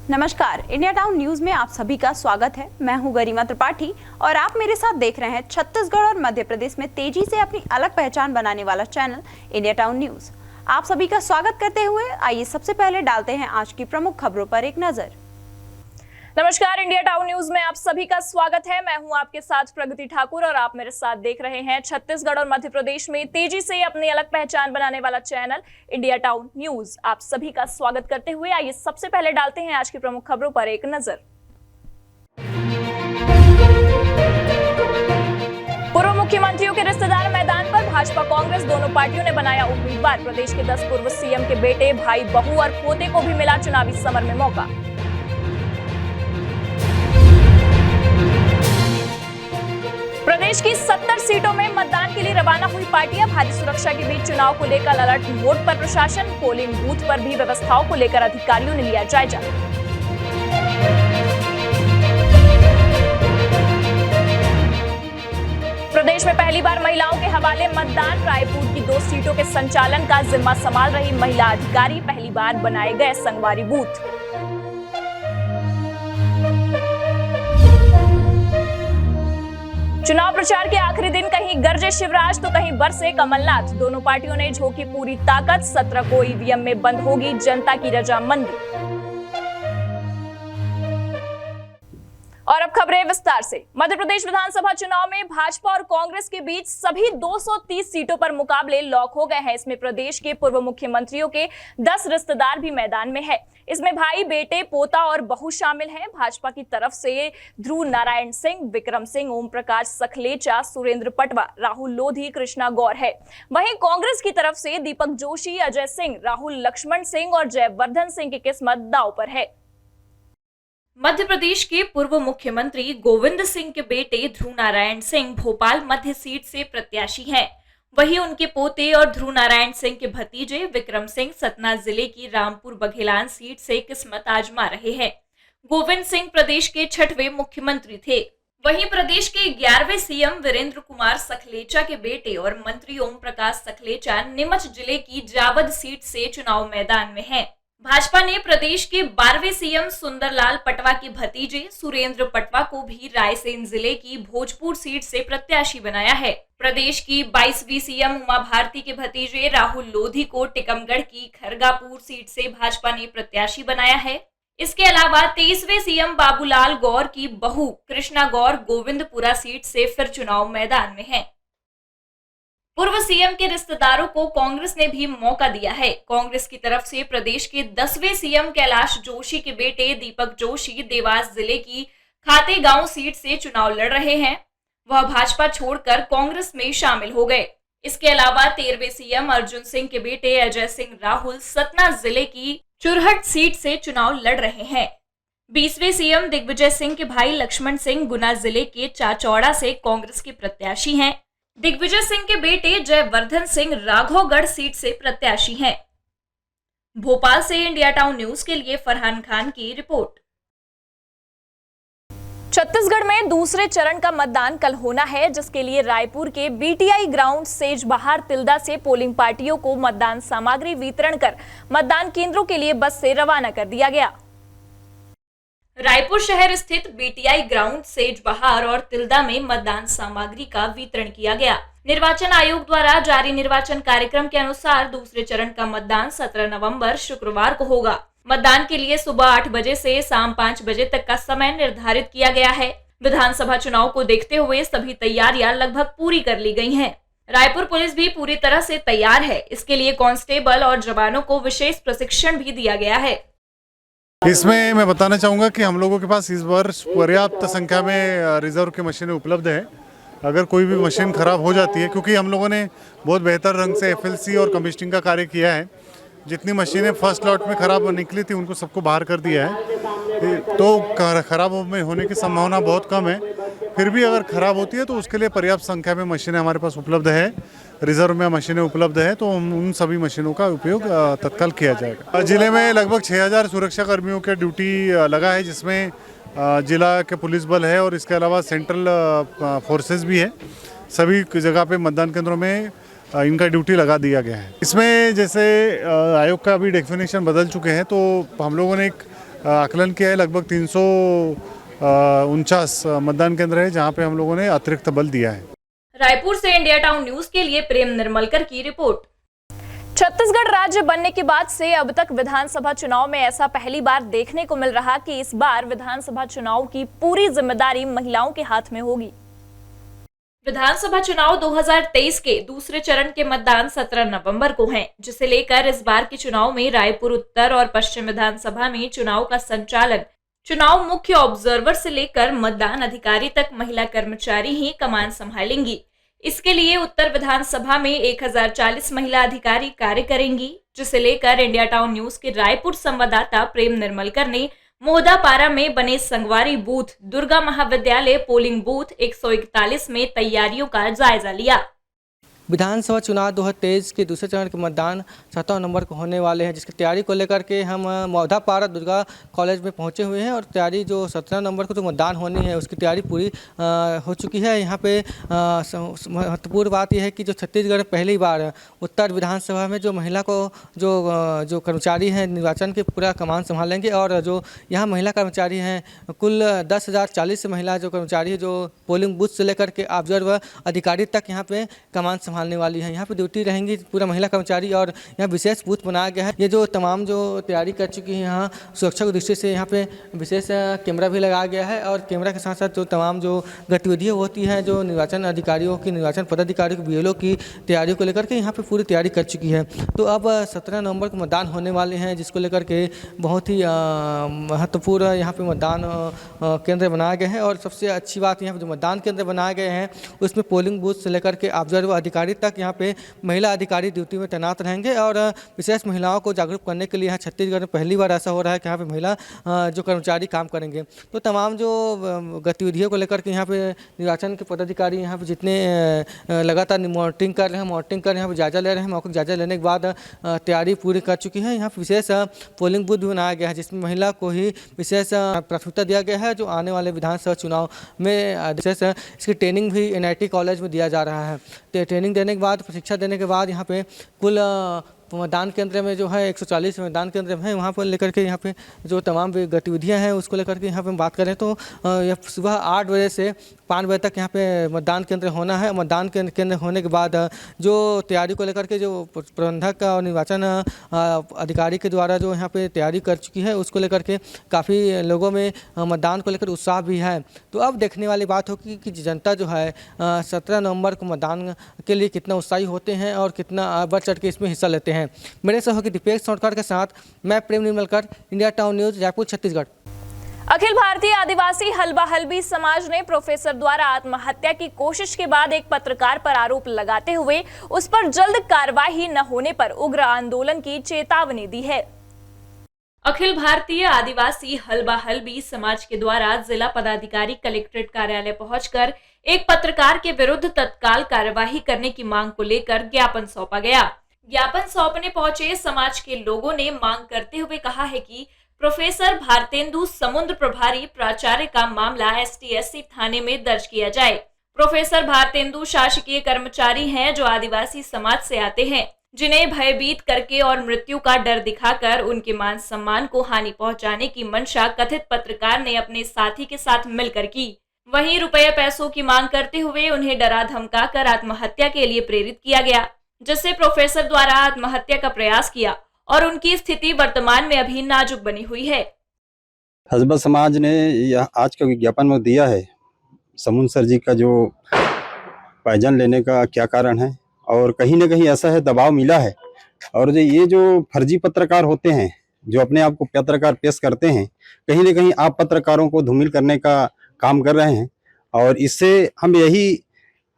नमस्कार, India Town news में आप सभी का स्वागत है। मैं हूं गरिमा त्रिपाठी और आप मेरे साथ देख रहे हैं छत्तीसगढ़ और मध्य प्रदेश में तेजी से अपनी अलग पहचान बनाने वाला चैनल इंडिया टाउन न्यूज। आप सभी का स्वागत करते हुए आइए सबसे पहले डालते हैं आज की प्रमुख खबरों पर एक नजर। नमस्कार, इंडिया टाउन न्यूज में आप सभी का स्वागत है। मैं हूं आपके साथ प्रगति ठाकुर और आप मेरे साथ देख रहे हैं छत्तीसगढ़ और मध्य प्रदेश में तेजी से अपनी अलग पहचान बनाने वाला चैनल इंडिया टाउन न्यूज। आप सभी का स्वागत करते हुए आइए सबसे पहले डालते हैं आज की प्रमुख खबरों पर एक नजर। पूर्व मुख्यमंत्रियों के रिश्तेदार मैदान पर, भाजपा कांग्रेस दोनों पार्टियों ने बनाया उम्मीदवार। प्रदेश के 10 पूर्व सीएम के बेटे, भाई, बहू और पोते को भी मिला चुनावी समर में मौका। प्रदेश की 70 सीटों में मतदान के लिए रवाना हुई पार्टियां। भारी सुरक्षा के बीच चुनाव को लेकर अलर्ट मोड पर प्रशासन। पोलिंग बूथ पर भी व्यवस्थाओं को लेकर अधिकारियों ने लिया जायजा। प्रदेश में पहली बार महिलाओं के हवाले मतदान। रायपुर की 2 सीटों के संचालन का जिम्मा संभाल रही महिला अधिकारी। पहली बार बनाए गए संगवारी बूथ। चुनाव प्रचार के आखिरी दिन कहीं गरजे शिवराज तो कहीं बरसे कमलनाथ। दोनों पार्टियों ने झोंकी पूरी ताकत। 17 को ईवीएम में बंद होगी जनता की रजामंदी। और अब खबरें विस्तार से। मध्य प्रदेश विधानसभा चुनाव में भाजपा और कांग्रेस के बीच सभी 230 सीटों पर मुकाबले लॉक हो गए हैं। इसमें प्रदेश के पूर्व मुख्यमंत्रियों के 10 रिश्तेदार भी मैदान में है। इसमें भाई, बेटे, पोता और बहू शामिल हैं। भाजपा की तरफ से ध्रुव नारायण सिंह, विक्रम सिंह, ओम प्रकाश सखलेचा, सुरेंद्र पटवा, राहुल लोधी, कृष्णा गौर है। वहीं कांग्रेस की तरफ से दीपक जोशी, अजय सिंह, राहुल लक्ष्मण सिंह और जयवर्धन सिंह की किस्मत दांव पर है। मध्य प्रदेश के पूर्व मुख्यमंत्री गोविंद सिंह के बेटे ध्रुव नारायण सिंह भोपाल मध्य सीट से प्रत्याशी हैं। वहीं उनके पोते और ध्रुव नारायण सिंह के भतीजे विक्रम सिंह सतना जिले की रामपुर बघेलान सीट से किस्मत आजमा रहे हैं। गोविंद सिंह प्रदेश के 6वें मुख्यमंत्री थे। वहीं प्रदेश के 11वें सीएम वीरेंद्र कुमार सखलेचा के बेटे और मंत्री ओम प्रकाश सखलेचा नीमच जिले की जावद सीट से चुनाव मैदान में हैं। भाजपा ने प्रदेश के 12वें सीएम सुंदरलाल पटवा के भतीजे सुरेंद्र पटवा को भी रायसेन जिले की भोजपुर सीट से प्रत्याशी बनाया है। प्रदेश की 22वीं सीएम उमा भारती के भतीजे राहुल लोधी को टिकमगढ़ की खरगापुर सीट से भाजपा ने प्रत्याशी बनाया है। इसके अलावा 23वें सीएम बाबूलाल गौर की बहू कृष्णा गौर गोविंदपुरा सीट से फिर चुनाव मैदान में है। पूर्व सीएम के रिश्तेदारों को कांग्रेस ने भी मौका दिया है। कांग्रेस की तरफ से प्रदेश के 10वें सीएम कैलाश जोशी के बेटे दीपक जोशी देवास जिले की खातेगांव सीट से चुनाव लड़ रहे हैं। वह भाजपा छोड़कर कांग्रेस में शामिल हो गए। इसके अलावा 13वें सीएम अर्जुन सिंह के बेटे अजय सिंह राहुल सतना जिले की चुरहट सीट से चुनाव लड़ रहे हैं। 20वें सीएम दिग्विजय सिंह के भाई लक्ष्मण सिंह गुना जिले के चाचौड़ा से कांग्रेस के प्रत्याशी हैं। दिग्विजय सिंह के बेटे जयवर्धन सिंह राघवगढ़ सीट से प्रत्याशी हैं। भोपाल से इंडिया टाउन न्यूज के लिए फरहान खान की रिपोर्ट। छत्तीसगढ़ में दूसरे चरण का मतदान कल होना है, जिसके लिए रायपुर के बीटीआई ग्राउंड सेजबहार तिल्दा से पोलिंग पार्टियों को मतदान सामग्री वितरण कर मतदान केंद्रों के लिए बस से रवाना कर दिया गया। रायपुर शहर स्थित बीटीआई ग्राउंड सेजबहार और तिल्दा में मतदान सामग्री का वितरण किया गया। निर्वाचन आयोग द्वारा जारी निर्वाचन कार्यक्रम के अनुसार दूसरे चरण का मतदान 17 नवंबर शुक्रवार को होगा। मतदान के लिए सुबह 8 बजे से शाम 5 बजे तक का समय निर्धारित किया गया है। विधानसभा चुनाव को देखते हुए सभी तैयारियां लगभग पूरी कर ली गई हैं। रायपुर पुलिस भी पूरी तरह से तैयार है। इसके लिए कांस्टेबल और जवानों को विशेष प्रशिक्षण भी दिया गया है। इसमें मैं बताना चाहूँगा कि हम लोगों के पास इस वर्ष पर्याप्त संख्या में रिजर्व की मशीनें उपलब्ध है। अगर कोई भी मशीन खराब हो जाती है, क्योंकि हम लोगों ने बहुत बेहतर ढंग से एफएलसी और कमिश्निंग का कार्य किया है, जितनी मशीनें फर्स्ट लॉट में खराब निकली थी उनको सबको बाहर कर दिया है, तो खराब होने की संभावना बहुत कम है। फिर भी अगर खराब होती है तो उसके लिए पर्याप्त संख्या में मशीनें हमारे पास उपलब्ध है। रिजर्व में मशीनें उपलब्ध है, तो उन सभी मशीनों का उपयोग तत्काल किया जाएगा। जिले में लगभग 6000 सुरक्षा कर्मियों के ड्यूटी लगा है, जिसमें जिला के पुलिस बल है और इसके अलावा सेंट्रल फोर्सेस भी है। सभी जगह पे मतदान केंद्रों में इनका ड्यूटी लगा दिया गया है। इसमें जैसे आयोग का अभी डेफिनेशन बदल चुके हैं, तो हम लोगों ने एक आकलन किया है, लगभग 349 मतदान केंद्र है जहाँ पे हम लोगों ने अतिरिक्त बल दिया है। रायपुर से इंडिया टाउन न्यूज के लिए प्रेम निर्मलकर की रिपोर्ट। छत्तीसगढ़ राज्य बनने के बाद से अब तक विधानसभा चुनाव में ऐसा पहली बार देखने को मिल रहा कि इस बार विधानसभा चुनाव की पूरी जिम्मेदारी महिलाओं के हाथ में होगी। विधानसभा चुनाव 2023 के दूसरे चरण के मतदान 17 नवंबर को हैं, जिसे लेकर इस बार के चुनाव में रायपुर उत्तर और पश्चिम विधानसभा में चुनाव का संचालन चुनाव मुख्य ऑब्जर्वर से लेकर मतदान अधिकारी तक महिला कर्मचारी ही कमान संभालेंगी। इसके लिए उत्तर विधानसभा में 1040 महिला अधिकारी कार्य करेंगी, जिसे लेकर इंडिया टाउन न्यूज के रायपुर संवाददाता प्रेम निर्मलकर ने मोहदापारा में बने संगवारी बूथ दुर्गा महाविद्यालय पोलिंग बूथ 141 में तैयारियों का जायजा लिया। विधानसभा चुनाव 2023 के दूसरे चरण के मतदान 17 नवंबर को होने वाले हैं, जिसकी तैयारी को लेकर के हम मोहदापारा दुर्गा कॉलेज में पहुंचे हुए हैं और तैयारी जो 17 नवंबर को जो मतदान होनी है उसकी तैयारी पूरी हो चुकी है। यहाँ पे महत्वपूर्ण बात यह है कि जो छत्तीसगढ़ में पहली बार उत्तर विधानसभा में जो महिला को जो कर्मचारी हैं निर्वाचन के पूरा कमान संभालेंगे और जो यहाँ महिला कर्मचारी हैं कुल 10,040 महिला जो कर्मचारी जो पोलिंग बूथ से लेकर के ऑब्जर्वर अधिकारी तक यहाँ पे कमान संभालने वाली है। यहाँ पे ड्यूटी रहेंगी पूरा महिला कर्मचारी और यहाँ विशेष बूथ बनाया गया है। ये जो तमाम जो तैयारी कर चुकी है यहाँ सुरक्षा की दृष्टि से यहाँ पे विशेष कैमरा भी लगाया गया है और कैमरा के साथ साथ जो तमाम जो गतिविधियाँ होती हैं जो निर्वाचन अधिकारियों की निर्वाचन पदाधिकारियों की BLO की तैयारियों को लेकर के यहाँ पे पूरी तैयारी कर चुकी है। तो अब 17 नवंबर को मतदान होने वाले हैं, जिसको लेकर के बहुत ही महत्वपूर्ण यहाँ पे मतदान केंद्र बनाया गया है। और सबसे अच्छी बात यहाँ पे जो मतदान केंद्र बनाए गए हैं उसमें पोलिंग बूथ से लेकर के ऑब्जर्वर अधिकारी तक यहाँ पे महिला अधिकारी ड्यूटी में तैनात रहेंगे और विशेष महिलाओं को जागरूक करने के लिए यहाँ छत्तीसगढ़ में पहली बार ऐसा हो रहा है कि यहाँ पे महिला जो कर्मचारी काम करेंगे। तो तमाम जो गतिविधियों को लेकर के यहाँ पे निर्वाचन के पदाधिकारी यहाँ पे जितने लगातार मॉनिटरिंग कर रहे हैं यहाँ पे जायजा ले रहे हैं। मौके जायजा लेने के बाद तैयारी पूरी कर चुकी है। यहाँ पे विशेष पोलिंग बूथ भी बनाया गया है जिसमें महिला को ही विशेष प्राथमिकता दिया गया है। जो आने वाले विधानसभा चुनाव में विशेष इसकी ट्रेनिंग भी NIT कॉलेज में दिया जा रहा है। ट्रेनिंग देने के बाद प्रशिक्षण देने के बाद यहाँ पे कुल मतदान केंद्र में जो है 140 मतदान केंद्र है, वहाँ पर लेकर के यहाँ पे जो तमाम गतिविधियाँ हैं उसको लेकर के यहाँ पे बात करें तो सुबह 8 बजे से 5 बजे तक यहाँ पे मतदान केंद्र होना है। मतदान केंद्र होने के बाद जो तैयारी को लेकर के जो प्रबंधक और निर्वाचन अधिकारी के द्वारा जो यहाँ पे तैयारी कर चुकी है उसको लेकर के काफ़ी लोगों में मतदान को लेकर उत्साह भी है। तो अब देखने वाली बात होगी कि जनता जो है 17 नवंबर को मतदान के लिए कितना उत्साही होते हैं और कितना बढ़ चढ़ के इसमें हिस्सा लेते हैं। मेरे सहयोगी दीपेश सोनकर के साथ मैं Prem Nirmalkar, India Town News, Raipur, Chhattisgarh. Akhil Bharatiya Adivasi Halba Halbi समाज ने प्रोफेसर द्वारा आत्महत्या की कोशिश के बाद एक पत्रकार पर आरोप लगाते हुए उस पर जल्द कार्रवाई न होने पर उग्र आंदोलन की चेतावनी दी है। अखिल भारतीय आदिवासी हल्बा हल्बी समाज के द्वारा जिला पदाधिकारी कलेक्ट्रेट कार्यालय पहुंचकर एक पत्रकार के विरुद्ध तत्काल कार्यवाही करने की मांग को लेकर ज्ञापन सौंपा गया। ज्ञापन सौंपने पहुंचे समाज के लोगों ने मांग करते हुए कहा है कि प्रोफेसर भारतेंदु समुद्र प्रभारी प्राचार्य का मामला ST/SC थाने में दर्ज किया जाए। प्रोफेसर भारतेंदु शासकीय कर्मचारी हैं जो आदिवासी समाज से आते हैं, जिन्हें भयभीत करके और मृत्यु का डर दिखाकर उनके मान सम्मान को हानि पहुंचाने की मंशा कथित पत्रकार ने अपने साथी के साथ मिलकर की। वहीं रुपये पैसों की मांग करते हुए उन्हें डरा धमका कर आत्महत्या के लिए प्रेरित किया गया, जिससे प्रोफेसर द्वारा आत्महत्या का प्रयास किया और उनकी स्थिति वर्तमान में अभी नाजुक बनी हुई है। हल्बा समाज ने यह आज का विज्ञापन में दिया है समुद्र सर जी का जो पैजन लेने का क्या कारण है, और कहीं ना कहीं ऐसा है दबाव मिला है। और ये जो फर्जी पत्रकार होते हैं जो अपने आप को पत्रकार पेश करते हैं, कहीं ना कहीं आप पत्रकारों को धूमिल करने का काम कर रहे हैं। और इससे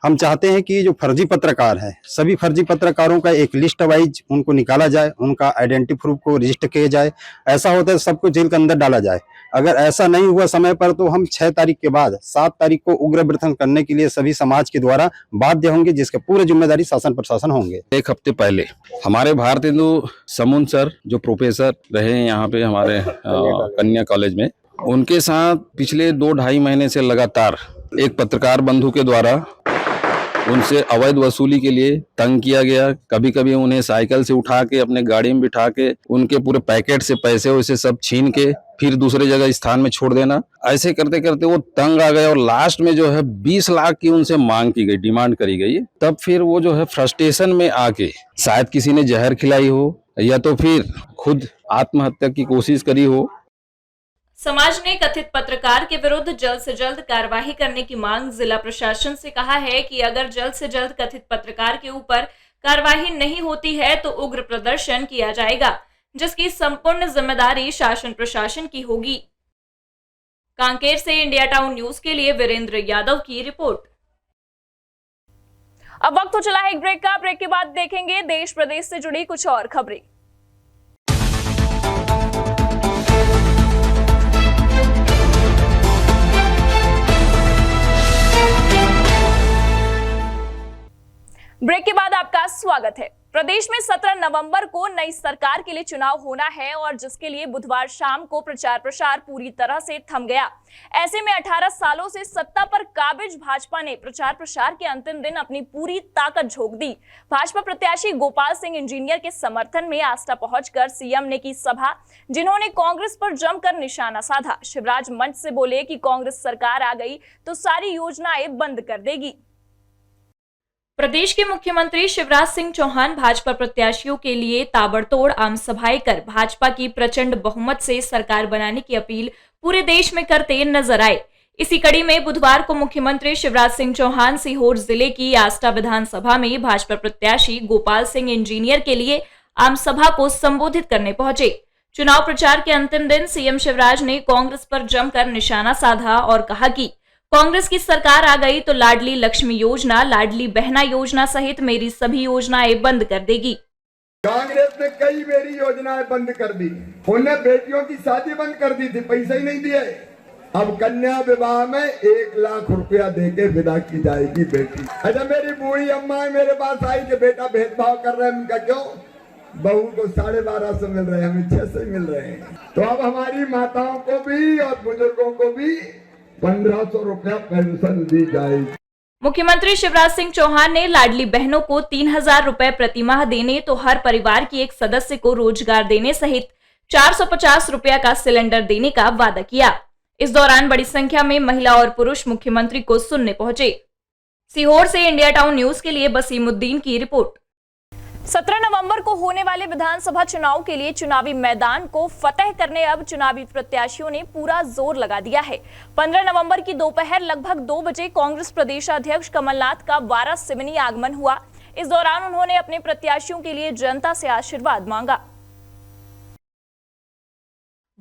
हम चाहते हैं कि जो फर्जी पत्रकार है सभी फर्जी पत्रकारों का एक लिस्ट वाइज उनको निकाला जाए, उनका आइडेंटिटी प्रूफ को रजिस्टर किया जाए। ऐसा होता है सबको जेल के अंदर डाला जाए। अगर ऐसा नहीं हुआ समय पर तो हम 6 तारीख के बाद 7 तारीख को उग्र प्रदर्शन करने के लिए सभी समाज के द्वारा बाध्य होंगे, जिसके पूरी जिम्मेदारी शासन प्रशासन होंगे। एक हफ्ते पहले हमारे भारतेंदु समुद्र सर जो प्रोफेसर रहे हैं यहाँ पे हमारे कन्या कॉलेज में, उनके साथ पिछले 2-2.5 महीने से लगातार एक पत्रकार बंधु के द्वारा उनसे अवैध वसूली के लिए तंग किया गया। कभी कभी उन्हें साइकिल से उठा के अपने गाड़ी में बिठा के उनके पूरे पैकेट से पैसे वैसे सब छीन के फिर दूसरे जगह स्थान में छोड़ देना, ऐसे करते करते वो तंग आ गए और लास्ट में जो है 20 लाख की उनसे मांग की गई, डिमांड करी गई। तब फिर वो जो है फ्रस्ट्रेशन में आके शायद किसी ने जहर खिलाई हो या तो फिर खुद आत्महत्या की कोशिश करी हो। समाज ने कथित पत्रकार के विरुद्ध जल्द से जल्द कार्रवाई करने की मांग जिला प्रशासन से कहा है कि अगर जल्द से जल्द कथित पत्रकार के ऊपर कार्रवाई नहीं होती है तो उग्र प्रदर्शन किया जाएगा, जिसकी संपूर्ण जिम्मेदारी शासन प्रशासन की होगी। कांकेर से इंडिया टाउन न्यूज के लिए वीरेंद्र यादव की रिपोर्ट। अब वक्त हो चला है एक ब्रेक का। ब्रेक के बाद देखेंगे देश प्रदेश से जुड़ी कुछ और खबरें। ब्रेक के बाद आपका स्वागत है। प्रदेश में 17 नवंबर को नई सरकार के लिए चुनाव होना है और जिसके लिए बुधवार शाम को प्रचार प्रसार पूरी तरह से थम गया। ऐसे में 18 सालों से सत्ता पर काबिज भाजपा ने प्रचार प्रसार के अंतिम दिन अपनी पूरी ताकत झोंक दी। भाजपा प्रत्याशी गोपाल सिंह इंजीनियर के समर्थन में आस्था पहुंचकर सीएम ने की सभा, जिन्होंने कांग्रेस पर जमकर निशाना साधा। शिवराज मंच से बोले कि कांग्रेस सरकार आ गई तो सारी योजनाएं बंद कर देगी। प्रदेश के मुख्यमंत्री शिवराज सिंह चौहान भाजपा प्रत्याशियों के लिए ताबड़तोड़ आम सभाएं कर भाजपा की प्रचंड बहुमत से सरकार बनाने की अपील पूरे देश में करते नजर आए। इसी कड़ी में बुधवार को मुख्यमंत्री शिवराज सिंह चौहान सीहोर जिले की आस्था विधानसभा में भाजपा प्रत्याशी गोपाल सिंह इंजीनियर के लिए आम सभा को संबोधित करने पहुंचे। चुनाव प्रचार के अंतिम दिन सीएम शिवराज ने कांग्रेस पर जमकर निशाना साधा और कहा कि कांग्रेस की सरकार आ गई तो लाडली लक्ष्मी योजना, लाडली बहना योजना सहित मेरी सभी योजनाएं बंद कर देगी। कांग्रेस ने कई मेरी योजनाएं बंद कर दी, उन्हें बेटियों की शादी बंद कर दी थी, पैसे ही नहीं दिए। अब कन्या विवाह में 1 लाख रुपया देके विदा की जाएगी बेटी। अच्छा, मेरी बूढ़ी अम्मा मेरे पास आई कि बेटा भेदभाव कर रहे हैं, उनका क्यों? बहू को 1250 मिल रहे हैं, हमें 600 मिल रहे हैं। तो अब हमारी माताओं को भी और बुजुर्गों को भी 1500 रुपया पेंशन दी जाएगी। मुख्यमंत्री शिवराज सिंह चौहान ने लाडली बहनों को 3000 रुपए प्रति माह देने तो हर परिवार की एक सदस्य को रोजगार देने सहित 450 रुपया का सिलेंडर देने का वादा किया। इस दौरान बड़ी संख्या में महिला और पुरुष मुख्यमंत्री को सुनने पहुंचे। सीहोर से इंडिया टाउन न्यूज के लिए बसीमुद्दीन की रिपोर्ट। 17 नवंबर को होने वाले विधानसभा चुनाव के लिए चुनावी मैदान को फतेह करने अब चुनावी प्रत्याशियों ने पूरा जोर लगा दिया है। 15 नवंबर की दोपहर लगभग 2 बजे कांग्रेस प्रदेशाध्यक्ष कमलनाथ का वारासिवनी आगमन हुआ। इस दौरान उन्होंने अपने प्रत्याशियों के लिए जनता से आशीर्वाद मांगा।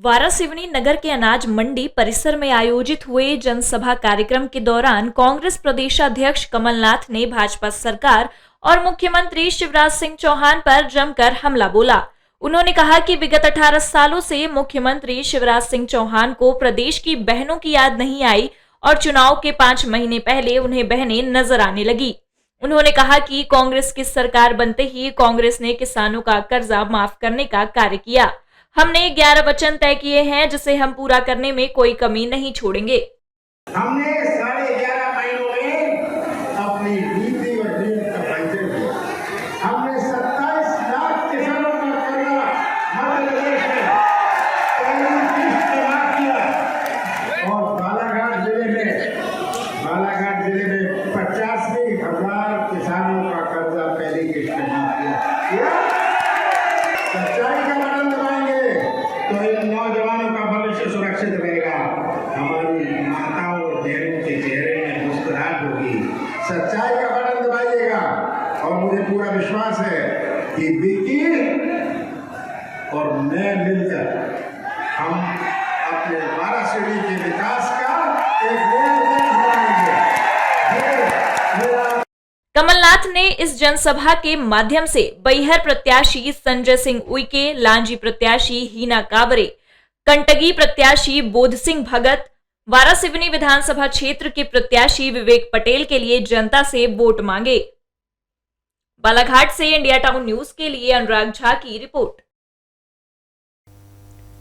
वारासिवनी नगर के अनाज मंडी परिसर में आयोजित हुए जनसभा कार्यक्रम के दौरान कांग्रेस प्रदेशाध्यक्ष कमलनाथ ने भाजपा सरकार और मुख्यमंत्री शिवराज सिंह चौहान पर जमकर हमला बोला। उन्होंने कहा कि विगत 18 सालों से मुख्यमंत्री शिवराज सिंह चौहान को प्रदेश की बहनों की याद नहीं आई और चुनाव के 5 महीने पहले उन्हें बहनें नजर आने लगी। उन्होंने कहा कि कांग्रेस की सरकार बनते ही कांग्रेस ने किसानों का कर्जा माफ करने का कार्य किया। हमने 11 वचन तय किए हैं जिसे हम पूरा करने में कोई कमी नहीं छोड़ेंगे। हमने 11.5 महीनों में अपनी नीति और नीति का परिचय दिया। हमने 27 लाख किसानों का कर्जा मध्य प्रदेश में पहली किस्त माफ किया और बालाघाट जिले में 85,000 किसानों का कर्जा पहली किस्त में माफ किया। सच्चाई का बटन दबाएंगे तो इन नौजवानों का भविष्य सुरक्षित रहेगा। हमारी माताओं और बहनों के चेहरे में मुस्कुराहट होगी। सच्चाई का बटन दबाइएगा और मुझे पूरा विश्वास है कि विक्की और मैं मिलकर हम अपने वारासिवनी के विकास का एक नया उद्देश्य बनाएंगे। कमलनाथ ने इस जनसभा के माध्यम से बैहर प्रत्याशी संजय सिंह उइके, लांजी प्रत्याशी हीना कावरे, कंटगी प्रत्याशी बोध सिंह भगत, वारासिवनी विधानसभा क्षेत्र के प्रत्याशी विवेक पटेल के लिए जनता से वोट मांगे। बालाघाट से इंडिया टाउन न्यूज के लिए अनुराग झा की रिपोर्ट।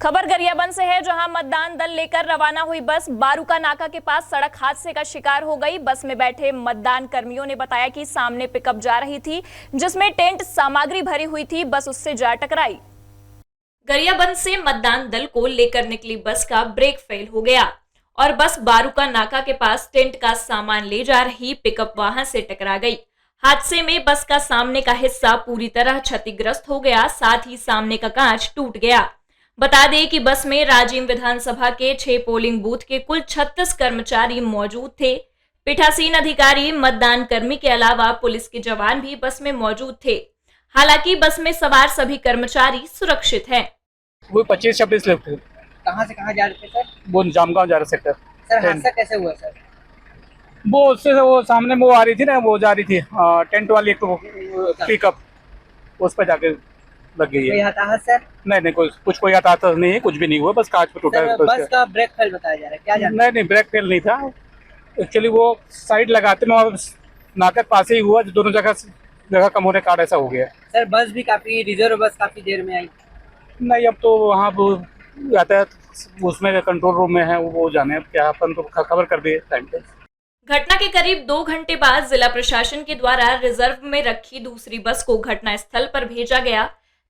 खबर गरियाबंद से है, जहां मतदान दल लेकर रवाना हुई बस बारूका नाका के पास सड़क हादसे का शिकार हो गई। बस में बैठे मतदान कर्मियों ने बताया कि सामने पिकअप जा रही थी जिसमें टेंट सामग्री भरी हुई थी। बस उससे जा टकराई। गरियाबंद से मतदान दल को लेकर निकली बस का ब्रेक फेल हो गया और बस बारूका नाका के पास टेंट का सामान ले जा रही पिकअप वाहन से टकरा गई। हादसे में बस का सामने का हिस्सा पूरी तरह क्षतिग्रस्त हो गया, साथ ही सामने का कांच टूट गया। बता दें कि बस में राजिम विधानसभा के 6 पोलिंग बूथ के कुल 36 कर्मचारी मौजूद थे। पीठासीन अधिकारी, मतदान कर्मी के अलावा पुलिस के जवान भी बस में मौजूद थे। हालांकि बस में सवार सभी कर्मचारी सुरक्षित हैं। वो 25-26 लोग थे। कहाँ से कहाँ जा रहे थे सर? वो जामगांव जा रहे सेक्टर। सर हादसा कैसे हुआ सर? वो उससे वो सामने वो आ रही थी ना, वो जा रही थी टेंट वाली एक पिकअप, उस पर जाके लग गई है। हताहत सर? नहीं कोई हताहत नहीं है, कुछ भी नहीं हुआ, बस कांच पे टूटा है। बस का ब्रेक फेल बताया जा रहा है, क्या जानते हैं? नहीं ब्रेक फेल नहीं था, एक्चुअली वो साइड लगाते में और नाका पास ही हुआ, दोनों जगह कम होने का ऐसा हो गया। सर बस भी काफी रिजर्व बस काफी देर में आई। नहीं, अब तो वहाँ यातायात उसमें कंट्रोल रूम में है, वो जाने क्या, अपन तो खबर कर दिए टाइम पे। घटना के करीब 2 घंटे बाद जिला प्रशासन के द्वारा रिजर्व में रखी दूसरी बस को घटना स्थल पर भेजा गया,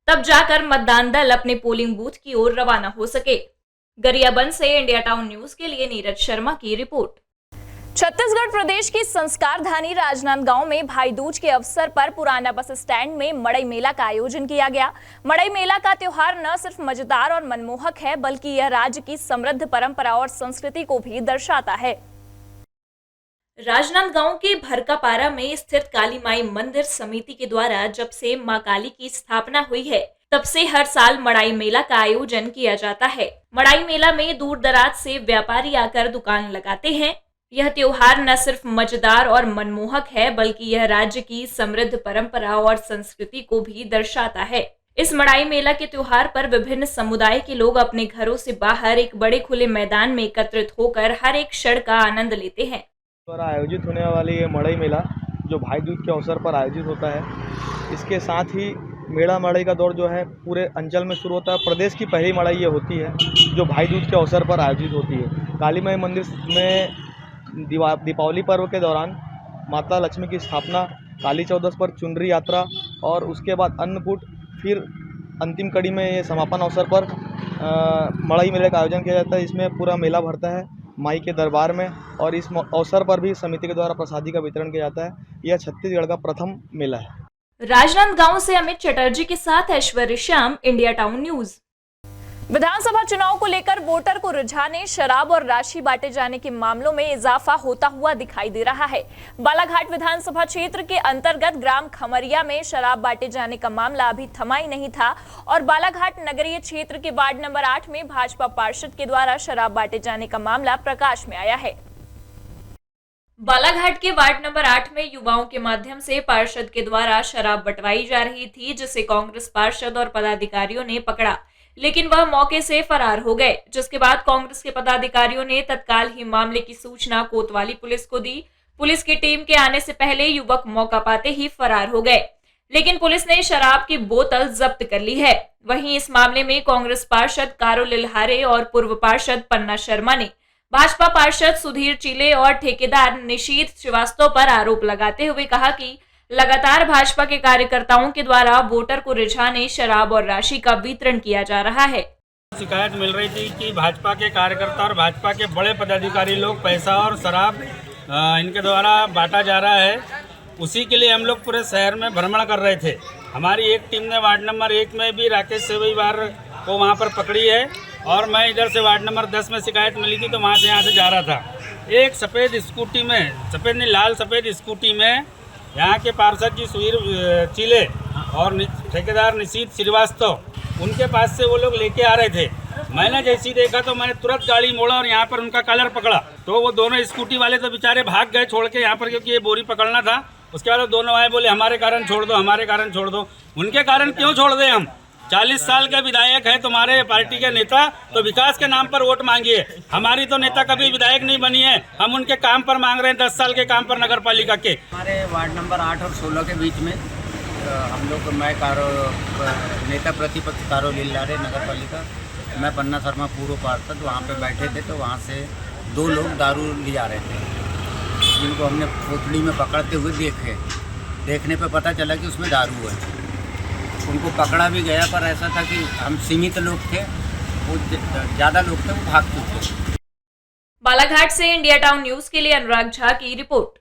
तब जाकर मतदान दल अपने पोलिंग बूथ की ओर रवाना हो सके। गरियाबंद से इंडिया टाउन न्यूज के लिए नीरज शर्मा की रिपोर्ट। छत्तीसगढ़ प्रदेश की संस्कारधानी राजनांदगांव में भाई दूज के अवसर पर पुराना बस स्टैंड में मड़ई मेला का आयोजन किया गया। मड़ई मेला का त्योहार न सिर्फ मजेदार और मनमोहक है, बल्कि यह राज्य की समृद्ध परंपरा और संस्कृति को भी दर्शाता है। राजनांदगांव के भरकापारा में स्थित काली माई मंदिर समिति के द्वारा जब से मां काली की स्थापना हुई है, तब से हर साल मड़ाई मेला का आयोजन किया जाता है। मड़ाई मेला में दूर दराज से व्यापारी आकर दुकान लगाते हैं। यह त्योहार न सिर्फ मजेदार और मनमोहक है, बल्कि यह राज्य की समृद्ध परंपरा और संस्कृति को भी दर्शाता है। इस मड़ाई मेला के त्योहार पर विभिन्न समुदाय के लोग अपने घरों से बाहर एक बड़े खुले मैदान में एकत्रित होकर हर एक क्षण का आनंद लेते हैं। द्वारा आयोजित होने वाली ये मड़ई मेला जो भाई दूज के अवसर पर आयोजित होता है, इसके साथ ही मेला मड़ई का दौर जो है पूरे अंचल में शुरू होता है। प्रदेश की पहली मड़ई ये होती है जो भाई दूज के अवसर पर आयोजित होती है। काली माई मंदिर में दीपावली पर्व के दौरान माता लक्ष्मी की स्थापना, काली चौदस पर चुनरी यात्रा और उसके बाद अन्नकूट, फिर अंतिम कड़ी में ये समापन अवसर पर मड़ई मेले का आयोजन किया जाता है। इसमें पूरा मेला भरता है माई के दरबार में और इस अवसर पर भी समिति के द्वारा प्रसादी का वितरण किया जाता है। यह छत्तीसगढ़ का प्रथम मेला है। राजनांदगांव से अमित चटर्जी के साथ ऐश्वर्य श्याम, इंडिया टाउन न्यूज। विधानसभा चुनाव को लेकर वोटर को रुझाने, शराब और राशि बांटे जाने के मामलों में इजाफा होता हुआ दिखाई दे रहा है। बालाघाट विधानसभा क्षेत्र के अंतर्गत ग्राम खमरिया में शराब बांटे जाने का मामला अभी थमा ही नहीं था और बालाघाट नगरीय क्षेत्र के वार्ड नंबर 8 में भाजपा पार्षद के द्वारा शराब बांटे जाने का मामला प्रकाश में आया है। बालाघाट के वार्ड नंबर 8 में युवाओं के माध्यम से पार्षद के द्वारा शराब बंटवाई जा रही थी, जिसे कांग्रेस पार्षद और पदाधिकारियों ने पकड़ा, लेकिन वह मौके से फरार हो गए। जिसके बाद कांग्रेस के पदाधिकारियों ने तत्काल ही मामले की सूचना कोतवाली पुलिस को दी। पुलिस की टीम के आने से पहले युवक मौका पाते ही फरार हो गए, लेकिन पुलिस ने शराब की बोतल जब्त कर ली है। वहीं इस मामले में कांग्रेस पार्षद कारो लिल्हारे और पूर्व पार्षद पन्ना शर्मा ने भाजपा पार्षद सुधीर चिले और ठेकेदार निशीत श्रीवास्तव पर आरोप लगाते हुए कहा कि लगातार भाजपा के कार्यकर्ताओं के द्वारा वोटर को रिझाने शराब और राशि का वितरण किया जा रहा है। शिकायत मिल रही थी कि भाजपा के कार्यकर्ता और भाजपा के बड़े पदाधिकारी लोग पैसा और शराब इनके द्वारा बांटा जा रहा है। उसी के लिए हम लोग पूरे शहर में भ्रमण कर रहे थे। हमारी एक टीम ने वार्ड नंबर 1 में भी राकेश सेवईवार को वहाँ पर पकड़ी है और मैं इधर से वार्ड नंबर 10 में शिकायत मिली थी तो वहाँ से जा रहा था। एक सफ़ेद स्कूटी में, सफ़ेद नहीं लाल सफ़ेद स्कूटी में यहाँ के पार्षद जी सुधीर चिले और ठेकेदार निशीत श्रीवास्तव, उनके पास से वो लोग लेके आ रहे थे। मैंने जैसे ही देखा तो मैंने तुरंत गाड़ी मोड़ा और यहाँ पर उनका कलर पकड़ा तो वो दोनों स्कूटी वाले तो बेचारे भाग गए छोड़ के यहाँ पर, क्योंकि ये बोरी पकड़ना था। उसके बाद दोनों आए, बोले हमारे कारण छोड़ दो, हमारे कारण छोड़ दो। उनके कारण क्यों छोड़ दें हम? 40 साल के विधायक है तुम्हारे पार्टी के नेता, तो विकास के नाम पर वोट मांगिए। हमारी तो नेता कभी विधायक नहीं बनी है, हम उनके काम पर मांग रहे हैं, 10 साल के काम पर नगर पालिका के। हमारे वार्ड नंबर 8 और 16 के बीच में हम लोग, मैं नेता प्रतिपक्ष कारो लिल्हारे नगर पालिका, मैं पन्ना शर्मा पूर्व पार्षद, वहाँ पे बैठे थे तो वहाँ से 2 लोग दारू ले जा रहे थे, जिनको हमने पोतली में पकड़ते हुए देखने पे पता चला कि उसमें दारू है। उनको पकड़ा भी गया, पर ऐसा था कि हम सीमित लोग थे, वो ज़्यादा लोग थे, वो भाग चुके। बालाघाट से इंडिया टाउन न्यूज के लिए अनुराग झा की रिपोर्ट।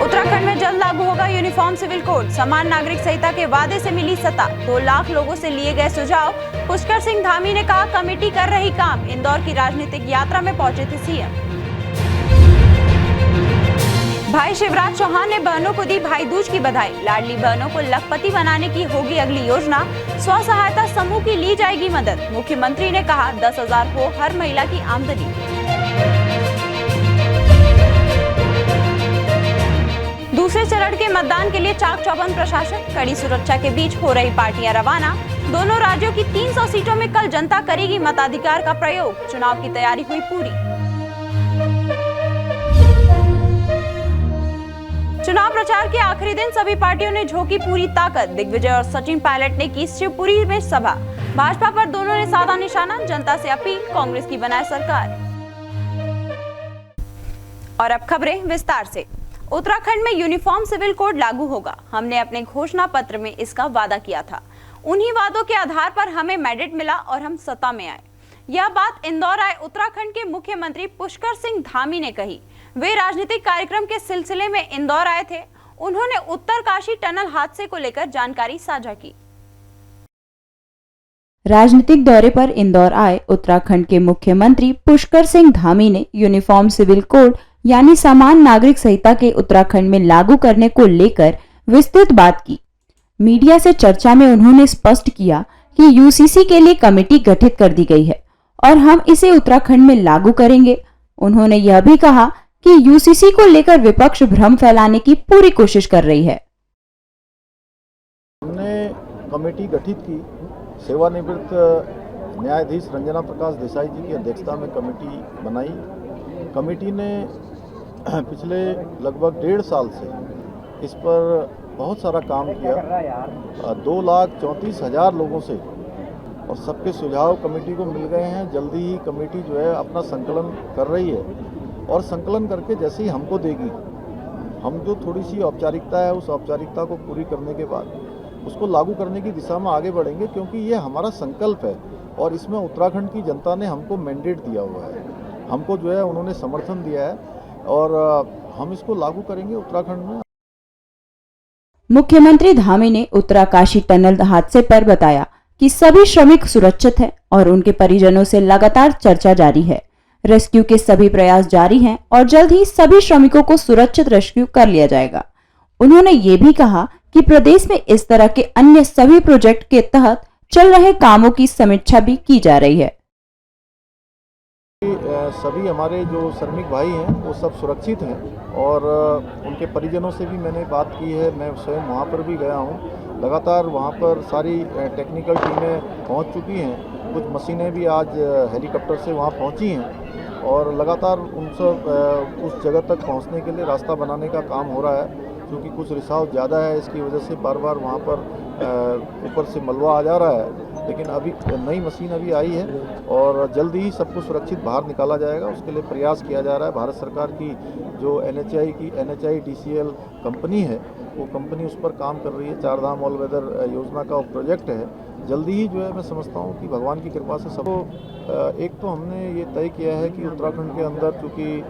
उत्तराखंड में जल्द लागू होगा यूनिफॉर्म सिविल कोड। समान नागरिक संहिता के वादे से मिली सत्ता। 2 लाख लोगों से लिए गए सुझाव। पुष्कर सिंह धामी ने कहा कमेटी कर रही काम। इंदौर की राजनीतिक यात्रा में पहुंचे थे सीएम। भाई शिवराज चौहान ने बहनों को दी भाई दूज की बधाई। लाडली बहनों को लखपति बनाने की होगी अगली योजना। स्व सहायता समूह की ली जाएगी मदद। मुख्यमंत्री ने कहा 10,000 हो हर महिला की आमदनी। दूसरे चरण के मतदान के लिए चाक चौबंद प्रशासन। कड़ी सुरक्षा के बीच हो रही पार्टियां रवाना। दोनों राज्यों की 300 सीटों में कल जनता करेगी मताधिकार का प्रयोग। चुनाव की तैयारी हुई पूरी। चुनाव प्रचार के आखिरी दिन सभी पार्टियों ने झोंकी पूरी ताकत। दिग्विजय और सचिन पायलट ने की शिवपुरी में सभा। भाजपा पर दोनों ने साधा निशाना। जनता से अपील कांग्रेस की बनाए सरकार। और अब खबरें विस्तार से। उत्तराखंड में यूनिफॉर्म सिविल कोड लागू होगा। हमने अपने घोषणा पत्र में इसका वादा किया था। उन्हीं वादों के आधार पर हमें मैंडेट मिला और हम सत्ता में आए। यह बात इंदौर आए उत्तराखंड के मुख्यमंत्री पुष्कर सिंह धामी ने कही। वे राजनीतिक कार्यक्रम के सिलसिले में इंदौर आए थे। उन्होंने उत्तरकाशी टनल हादसे को लेकर जानकारी साझा की। राजनीतिक दौरे पर इंदौर आए उत्तराखंड के मुख्यमंत्री पुष्कर सिंह धामी ने यूनिफॉर्म सिविल कोड यानी समान नागरिक संहिता के उत्तराखंड में लागू करने को लेकर विस्तृत बात की। मीडिया से चर्चा में उन्होंने स्पष्ट किया कि यूसीसी के लिए कमेटी गठित कर दी गई है और हम इसे उत्तराखंड में लागू करेंगे। उन्होंने यह भी कहा कि यूसीसी को लेकर विपक्ष भ्रम फैलाने की पूरी कोशिश कर रही है। हमने कमेटी गठित की। सेवानिवृत्त न्यायाधीश रंजना प्रकाश देसाई जी की अध्यक्षता में कमेटी बनाई। कमेटी ने पिछले लगभग 1.5 साल से इस पर बहुत सारा काम किया। 2,34,000 लोगों से और सबके सुझाव कमेटी को मिल गए हैं। जल्दी ही कमेटी जो है अपना संकलन कर रही है और संकलन करके जैसे ही हमको देगी, हम जो थोड़ी सी औपचारिकता है उस औपचारिकता को पूरी करने के बाद उसको लागू करने की दिशा में आगे बढ़ेंगे, क्योंकि ये हमारा संकल्प है और इसमें उत्तराखंड की जनता ने हमको मैंडेट दिया हुआ है। हमको जो है उन्होंने समर्थन दिया है और हम इसको लागू करेंगे उत्तराखंड में। मुख्यमंत्री धामी ने उत्तराकाशी टनल हादसे पर बताया कि सभी श्रमिक सुरक्षित हैं और उनके परिजनों से लगातार चर्चा जारी है। रेस्क्यू के सभी प्रयास जारी हैं और जल्द ही सभी श्रमिकों को सुरक्षित रेस्क्यू कर लिया जाएगा। उन्होंने ये भी कहा कि प्रदेश में इस तरह के अन्य सभी प्रोजेक्ट के तहत चल रहे कामों की समीक्षा भी की जा रही है। सभी हमारे जो श्रमिक भाई हैं वो सब सुरक्षित हैं और उनके परिजनों से भी मैंने बात की है। मैं स्वयं वहाँ पर भी गया हूँ। लगातार वहाँ पर सारी टेक्निकल टीमें पहुँच चुकी हैं। कुछ मशीनें भी आज हेलीकॉप्टर से वहाँ पहुँची हैं और लगातार उन सब उस जगह तक पहुँचने के लिए रास्ता बनाने का काम हो रहा है, क्योंकि कुछ रिसाव ज़्यादा है। इसकी वजह से बार बार वहाँ पर ऊपर से मलबा आ जा रहा है। लेकिन अभी नई मशीन अभी आई है और जल्दी ही सबको सुरक्षित बाहर निकाला जाएगा। उसके लिए प्रयास किया जा रहा है। भारत सरकार की जो NHIDCL कंपनी है, वो कंपनी उस पर काम कर रही है। 4 धाम ऑल वेदर योजना का प्रोजेक्ट है। जल्दी ही जो है मैं समझता हूँ कि भगवान की कृपा से सबको एक तो हमने ये तय किया है कि उत्तराखंड के अंदर चूँकि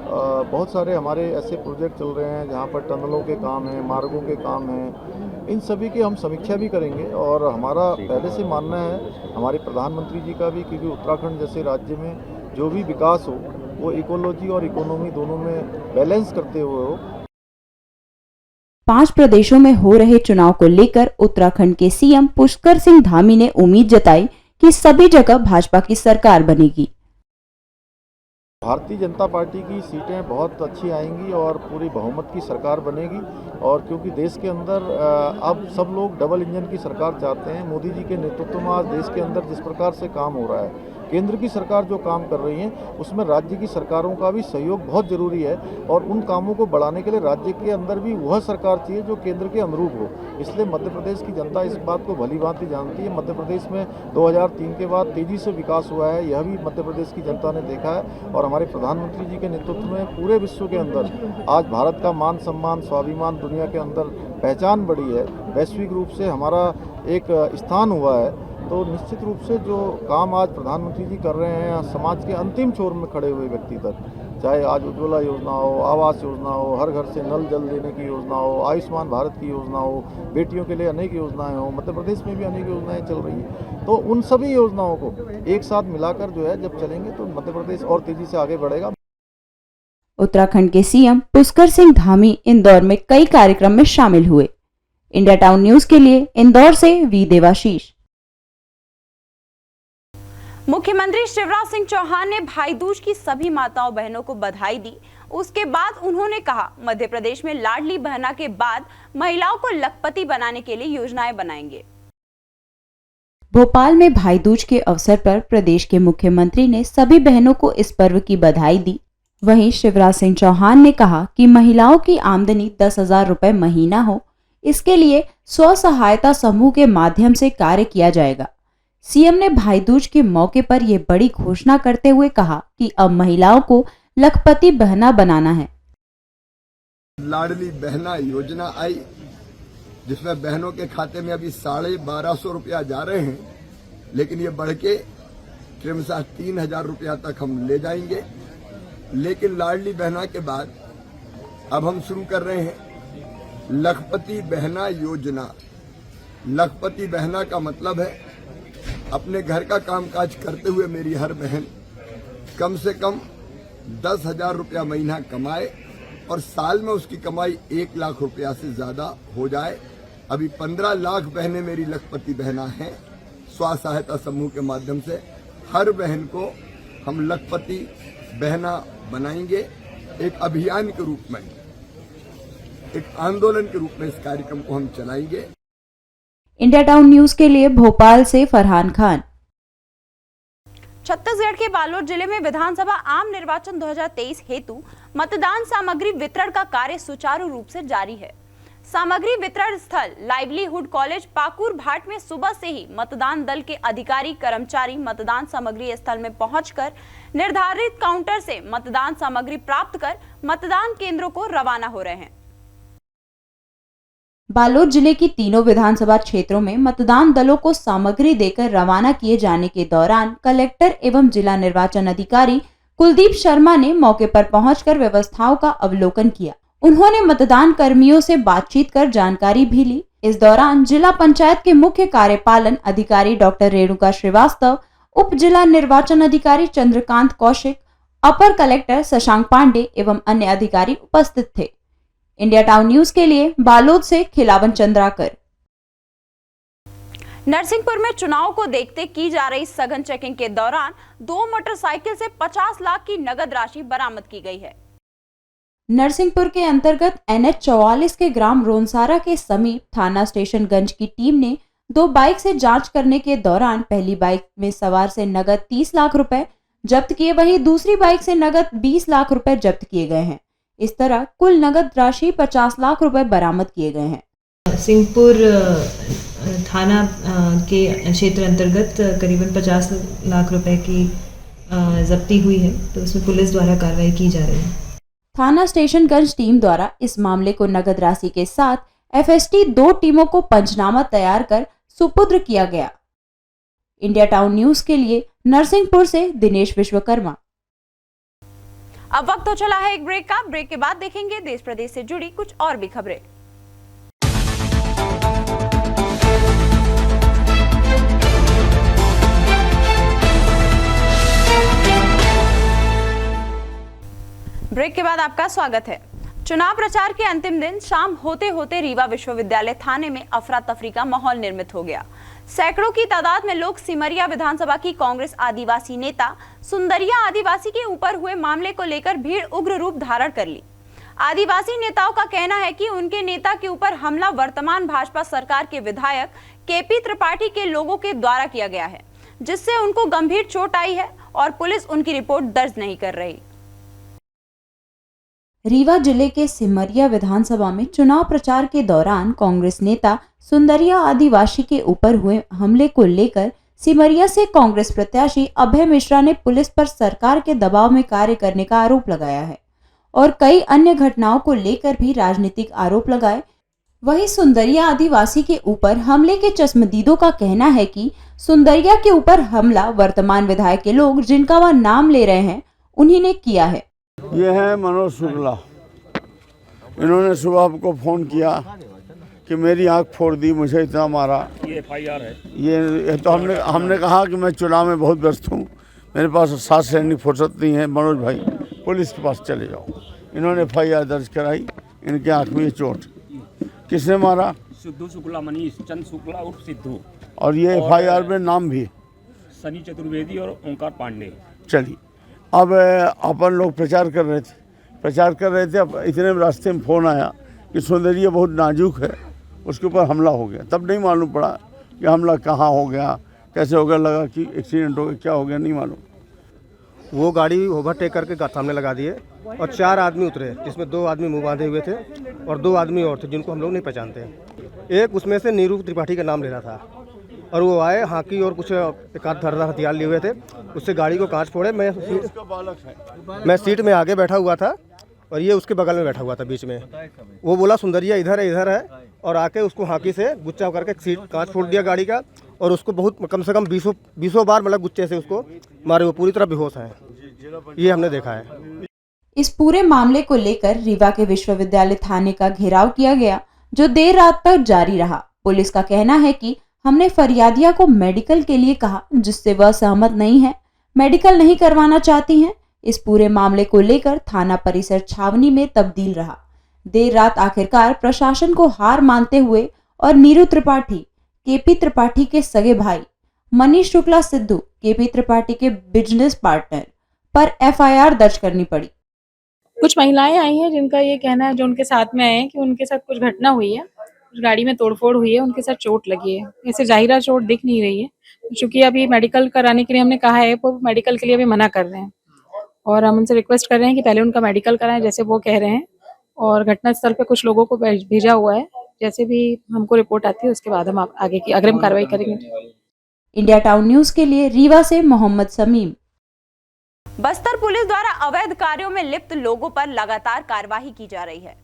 बहुत सारे हमारे ऐसे प्रोजेक्ट चल रहे हैं जहाँ पर टनलों के काम हैं, मार्गों के काम हैं, इन सभी की हम समीक्षा भी करेंगे। और हमारा पहले से मानना है, हमारे प्रधानमंत्री जी का भी, क्योंकि उत्तराखंड जैसे राज्य में जो भी विकास हो वो इकोलॉजी और इकोनॉमी दोनों में बैलेंस करते हुए हो। 5 प्रदेशों में हो रहे चुनाव को लेकर उत्तराखंड के सीएम पुष्कर सिंह धामी ने उम्मीद जताई कि सभी जगह भाजपा की सरकार बनेगी। भारतीय जनता पार्टी की सीटें बहुत अच्छी आएंगी और पूरी बहुमत की सरकार बनेगी। और क्योंकि देश के अंदर अब सब लोग डबल इंजन की सरकार चाहते हैं। मोदी जी के नेतृत्व में आज देश के अंदर जिस प्रकार से काम हो रहा है, केंद्र की सरकार जो काम कर रही है उसमें राज्य की सरकारों का भी सहयोग बहुत ज़रूरी है और उन कामों को बढ़ाने के लिए राज्य के अंदर भी वह सरकार चाहिए जो केंद्र के अनुरूप हो। इसलिए मध्य प्रदेश की जनता इस बात को भली भांति जानती है। मध्य प्रदेश में 2003 के बाद तेज़ी से विकास हुआ है, यह भी मध्य प्रदेश की जनता ने देखा है और हमारे प्रधानमंत्री जी के नेतृत्व में पूरे विश्व के अंदर आज भारत का मान सम्मान स्वाभिमान दुनिया के अंदर पहचान बढ़ी है, वैश्विक रूप से हमारा एक स्थान हुआ है। तो निश्चित रूप से जो काम आज प्रधानमंत्री जी कर रहे हैं समाज के अंतिम छोर में खड़े हुए व्यक्ति तक, चाहे आज उज्ज्वला योजना हो, आवास योजना हो, हर घर से नल जल देने की योजना हो, आयुष्मान भारत की योजना हो, बेटियों के लिए अनेक योजनाएं हो, मध्य प्रदेश में भी अनेक योजनाएं चल रही हैं। तो उन सभी योजनाओं को एक साथ मिलाकर जो है जब चलेंगे तो मध्य प्रदेश और तेजी से आगे बढ़ेगा। उत्तराखंड के सीएम पुष्कर सिंह धामी इंदौर में कई कार्यक्रम में शामिल हुए। इंडिया टाउन न्यूज के लिए इंदौर से वी देवाशीष। मुख्यमंत्री शिवराज सिंह चौहान ने भाई दूज की सभी माताओं बहनों को बधाई दी। उसके बाद उन्होंने कहा, मध्य प्रदेश में लाडली बहना के बाद महिलाओं को लखपति बनाने के लिए योजनाएं बनाएंगे। भोपाल में भाई दूज के अवसर पर प्रदेश के मुख्यमंत्री ने सभी बहनों को इस पर्व की बधाई दी। वहीं शिवराज सिंह चौहान ने कहा कि महिलाओं की आमदनी 10,000 रुपए महीना हो, इसके लिए स्व सहायता समूह के माध्यम से कार्य किया जाएगा। सीएम ने भाई दूज के मौके पर यह बड़ी घोषणा करते हुए कहा कि अब महिलाओं को लखपति बहना बनाना है। लाडली बहना योजना आई जिसमें बहनों के खाते में अभी 1250 रुपया जा रहे हैं, लेकिन ये बढ़ के क्रमशः 3,000 रुपया तक हम ले जाएंगे। लेकिन लाडली बहना के बाद अब हम शुरू कर रहे हैं लखपति बहना योजना। लखपति बहना का मतलब है अपने घर का कामकाज करते हुए मेरी हर बहन कम से कम 10,000 रुपया महीना कमाए और साल में उसकी कमाई 1 लाख रुपया से ज्यादा हो जाए। अभी 15 लाख बहनें मेरी लखपति बहना हैं। स्व सहायता समूह के माध्यम से हर बहन को हम लखपति बहना बनाएंगे। एक अभियान के रूप में, एक आंदोलन के रूप में इस कार्यक्रम को हम चलाएंगे। इंडिया टाउन न्यूज के लिए भोपाल से फरहान खान। छत्तीसगढ़ के बालोद जिले में विधानसभा आम निर्वाचन 2023 हेतु मतदान सामग्री वितरण का कार्य सुचारू रूप से जारी है। सामग्री वितरण स्थल लाइवलीहुड कॉलेज पाकुर भाट में सुबह से ही मतदान दल के अधिकारी कर्मचारी मतदान सामग्री स्थल में पहुंचकर निर्धारित काउंटर से मतदान सामग्री प्राप्त कर मतदान केंद्रों को रवाना हो रहे हैं। बालोद जिले की तीनों विधानसभा क्षेत्रों में मतदान दलों को सामग्री देकर रवाना किए जाने के दौरान कलेक्टर एवं जिला निर्वाचन अधिकारी कुलदीप शर्मा ने मौके पर पहुंचकर व्यवस्थाओं का अवलोकन किया। उन्होंने मतदान कर्मियों से बातचीत कर जानकारी भी ली। इस दौरान जिला पंचायत के मुख्य कार्यपालन अधिकारी डॉक्टर रेणुका श्रीवास्तव, उप जिला निर्वाचन अधिकारी चंद्रकांत कौशिक, अपर कलेक्टर शशांक पांडे एवं अन्य अधिकारी उपस्थित थे। इंडिया टाउन न्यूज के लिए बालोद से खिलावन चंद्राकर। नरसिंहपुर में चुनाव को देखते की जा रही सघन चेकिंग के दौरान 2 मोटरसाइकिल से 50 लाख की नगद राशि बरामद की गई है। नरसिंहपुर के अंतर्गत NH 44 के ग्राम रोनसारा के समीप थाना स्टेशनगंज की टीम ने 2 बाइक से जांच करने के दौरान पहली बाइक में सवार से नगद 30 लाख रुपए जब्त किए, वहीं दूसरी बाइक से नगद 20 लाख रुपए जब्त किए गए हैं। इस तरह कुल नगद राशि 50 लाख रुपए बरामद किए गए हैं। सिंहपुर थाना के क्षेत्र अंतर्गत करीबन 50 लाख रुपए की जब्ती हुई है, तो उसमें पुलिस द्वारा कार्रवाई की जा रही है। थाना स्टेशनगंज टीम द्वारा इस मामले को नगद राशि के साथ FST 2 टीमों को पंचनामा तैयार कर सुपुर्द किया गया। इंडिया टाउन न्यूज के लिए नरसिंहपुर से दिनेश विश्वकर्मा। अब वक्त तो चला है एक ब्रेक का। ब्रेक के बाद देखेंगे देश प्रदेश से जुड़ी कुछ और भी खबरें। ब्रेक के बाद आपका स्वागत है। चुनाव प्रचार के अंतिम दिन शाम होते होते रीवा विश्वविद्यालय थाने में अफरा तफरी का माहौल निर्मित हो गया। सैकड़ों की तादाद में लोग सिमरिया विधानसभा की कांग्रेस आदिवासी नेता सुंदरिया आदिवासी के ऊपर हुए मामले को लेकर भीड़ उग्र रूप धारण कर ली। आदिवासी नेताओं का कहना है कि उनके नेता के ऊपर हमला वर्तमान भाजपा सरकार के विधायक KP त्रिपाठी के लोगों के द्वारा किया गया है। जिससे उनको गंभीर चोट आई है और पुलिस उनकी रिपोर्ट दर्ज नहीं कर रही। रीवा जिले के सिमरिया विधानसभा में चुनाव प्रचार के दौरान कांग्रेस नेता सुंदरिया आदिवासी के ऊपर हुए हमले को लेकर सिमरिया से कांग्रेस प्रत्याशी अभय मिश्रा ने पुलिस पर सरकार के दबाव में कार्य करने का आरोप लगाया है और कई अन्य घटनाओं को लेकर भी राजनीतिक आरोप लगाए। वहीं सुंदरिया आदिवासी के ऊपर हमले के चश्मदीदों का कहना है कि सुंदरिया के ऊपर हमला वर्तमान विधायक के लोग जिनका वह नाम ले रहे हैं उन्हीं ने किया है। ये है मनोज शुक्ला। इन्होंने सुबह को फोन किया कि मेरी आंख फोड़ दी, मुझे इतना मारा। ये FIR है। ये तो हमने कहा कि मैं चुनाव में बहुत व्यस्त हूँ, मेरे पास सांस लेने की फुर्सत नहीं है, मनोज भाई पुलिस के पास चले जाओ। इन्होंने FIR दर्ज कराई। इनके आंख में ये चोट। किसने मारा? सिद्धू शुक्ला, मनीष चंद शुक्ला उर्फ सिद्धू। और ये FIR में नाम भी सनी चतुर्वेदी और ओंकार पांडे। चलिए, अब अपन लोग प्रचार कर रहे थे। अब इतने रास्ते में फ़ोन आया कि सुंदरिया बहुत नाजुक है, उसके ऊपर हमला हो गया। तब नहीं मालूम पड़ा कि हमला कहाँ हो गया, कैसे हो गया, लगा कि एक्सीडेंट हो गया, क्या हो गया नहीं मालूम। वो गाड़ी ओवरटेक करके सामने लगा दिए और 4 आदमी उतरे, जिसमें 2 आदमी मुंह बांधे हुए थे और 2 आदमी और थे जिनको हम लोग नहीं पहचानते। एक उसमें से नीरू त्रिपाठी का नाम ले रहा था और वो आए हाकी और कुछ एक आध धारदार हथियार लिए हुए थे। उससे गाड़ी को कांच फोड़े। मैं सीट में आगे बैठा हुआ था और ये उसके बगल में बैठा हुआ था बीच में। वो बोला सुंदरिया इधर है और आके उसको हाकी से गुच्चा करके सीट कांच फोड़ दिया गाड़ी का और उसको बहुत कम से कम 20 बार मतलब गुच्चे से उसको मारे। वो पूरी तरह बेहोश है, ये हमने देखा है। इस पूरे मामले को लेकर रीवा के विश्वविद्यालय थाने का घेराव किया गया, जो देर रात तक जारी रहा। पुलिस का कहना है कि हमने फरियादिया को मेडिकल के लिए कहा, जिससे वह सहमत नहीं है, मेडिकल नहीं करवाना चाहती हैं। इस पूरे मामले को लेकर थाना परिसर छावनी में तब्दील रहा। देर रात आखिरकार प्रशासन को हार मानते हुए और नीरू त्रिपाठी, केपी त्रिपाठी के सगे भाई, मनीष शुक्ला सिद्धू, केपी त्रिपाठी के बिजनेस पार्टनर पर FIR दर्ज करनी पड़ी। कुछ महिलाएं आई हैं जिनका ये कहना है, जो उनके साथ में आए हैं, कि उनके साथ कुछ घटना हुई है, गाड़ी में तोड़फोड़ हुई है, उनके साथ चोट लगी है। ऐसे जाहिरा चोट दिख नहीं रही है, क्योंकि अभी मेडिकल कराने के लिए हमने कहा है, वो मेडिकल के लिए अभी मना कर रहे हैं और हम उनसे रिक्वेस्ट कर रहे हैं कि पहले उनका मेडिकल कराएं, जैसे वो कह रहे हैं। और घटनास्थल पे कुछ लोगों को भेजा हुआ है, जैसे भी हमको रिपोर्ट आती है उसके बाद हम आगे की अग्रिम कार्रवाई करेंगे। इंडिया टाउन न्यूज के लिए रीवा से मोहम्मद समीम। बस्तर पुलिस द्वारा अवैध कार्यों में लिप्त लोगों पर लगातार कार्रवाई की जा रही है।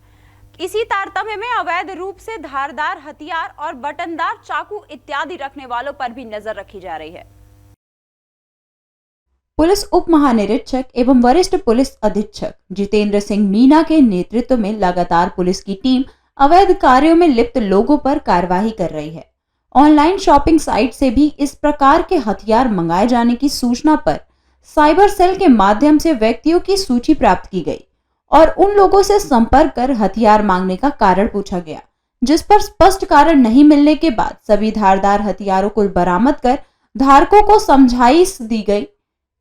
इसी तारतम्य में अवैध रूप से धारदार हथियार और बटनदार चाकू इत्यादि रखने वालों पर भी नजर रखी जा रही है। पुलिस उप महानिरीक्षक एवं वरिष्ठ पुलिस अधीक्षक जितेंद्र सिंह मीना के नेतृत्व में लगातार पुलिस की टीम अवैध कार्यों में लिप्त लोगों पर कार्रवाई कर रही है। ऑनलाइन शॉपिंग साइट से भी इस प्रकार के हथियार मंगाए जाने की सूचना पर साइबर सेल के माध्यम से व्यक्तियों की सूची प्राप्त की गई और उन लोगों से संपर्क कर हथियार मांगने का कारण पूछा गया, जिस पर स्पष्ट कारण नहीं मिलने के बाद सभी धारदार हथियारों को बरामद कर धारकों को समझाइश दी गई।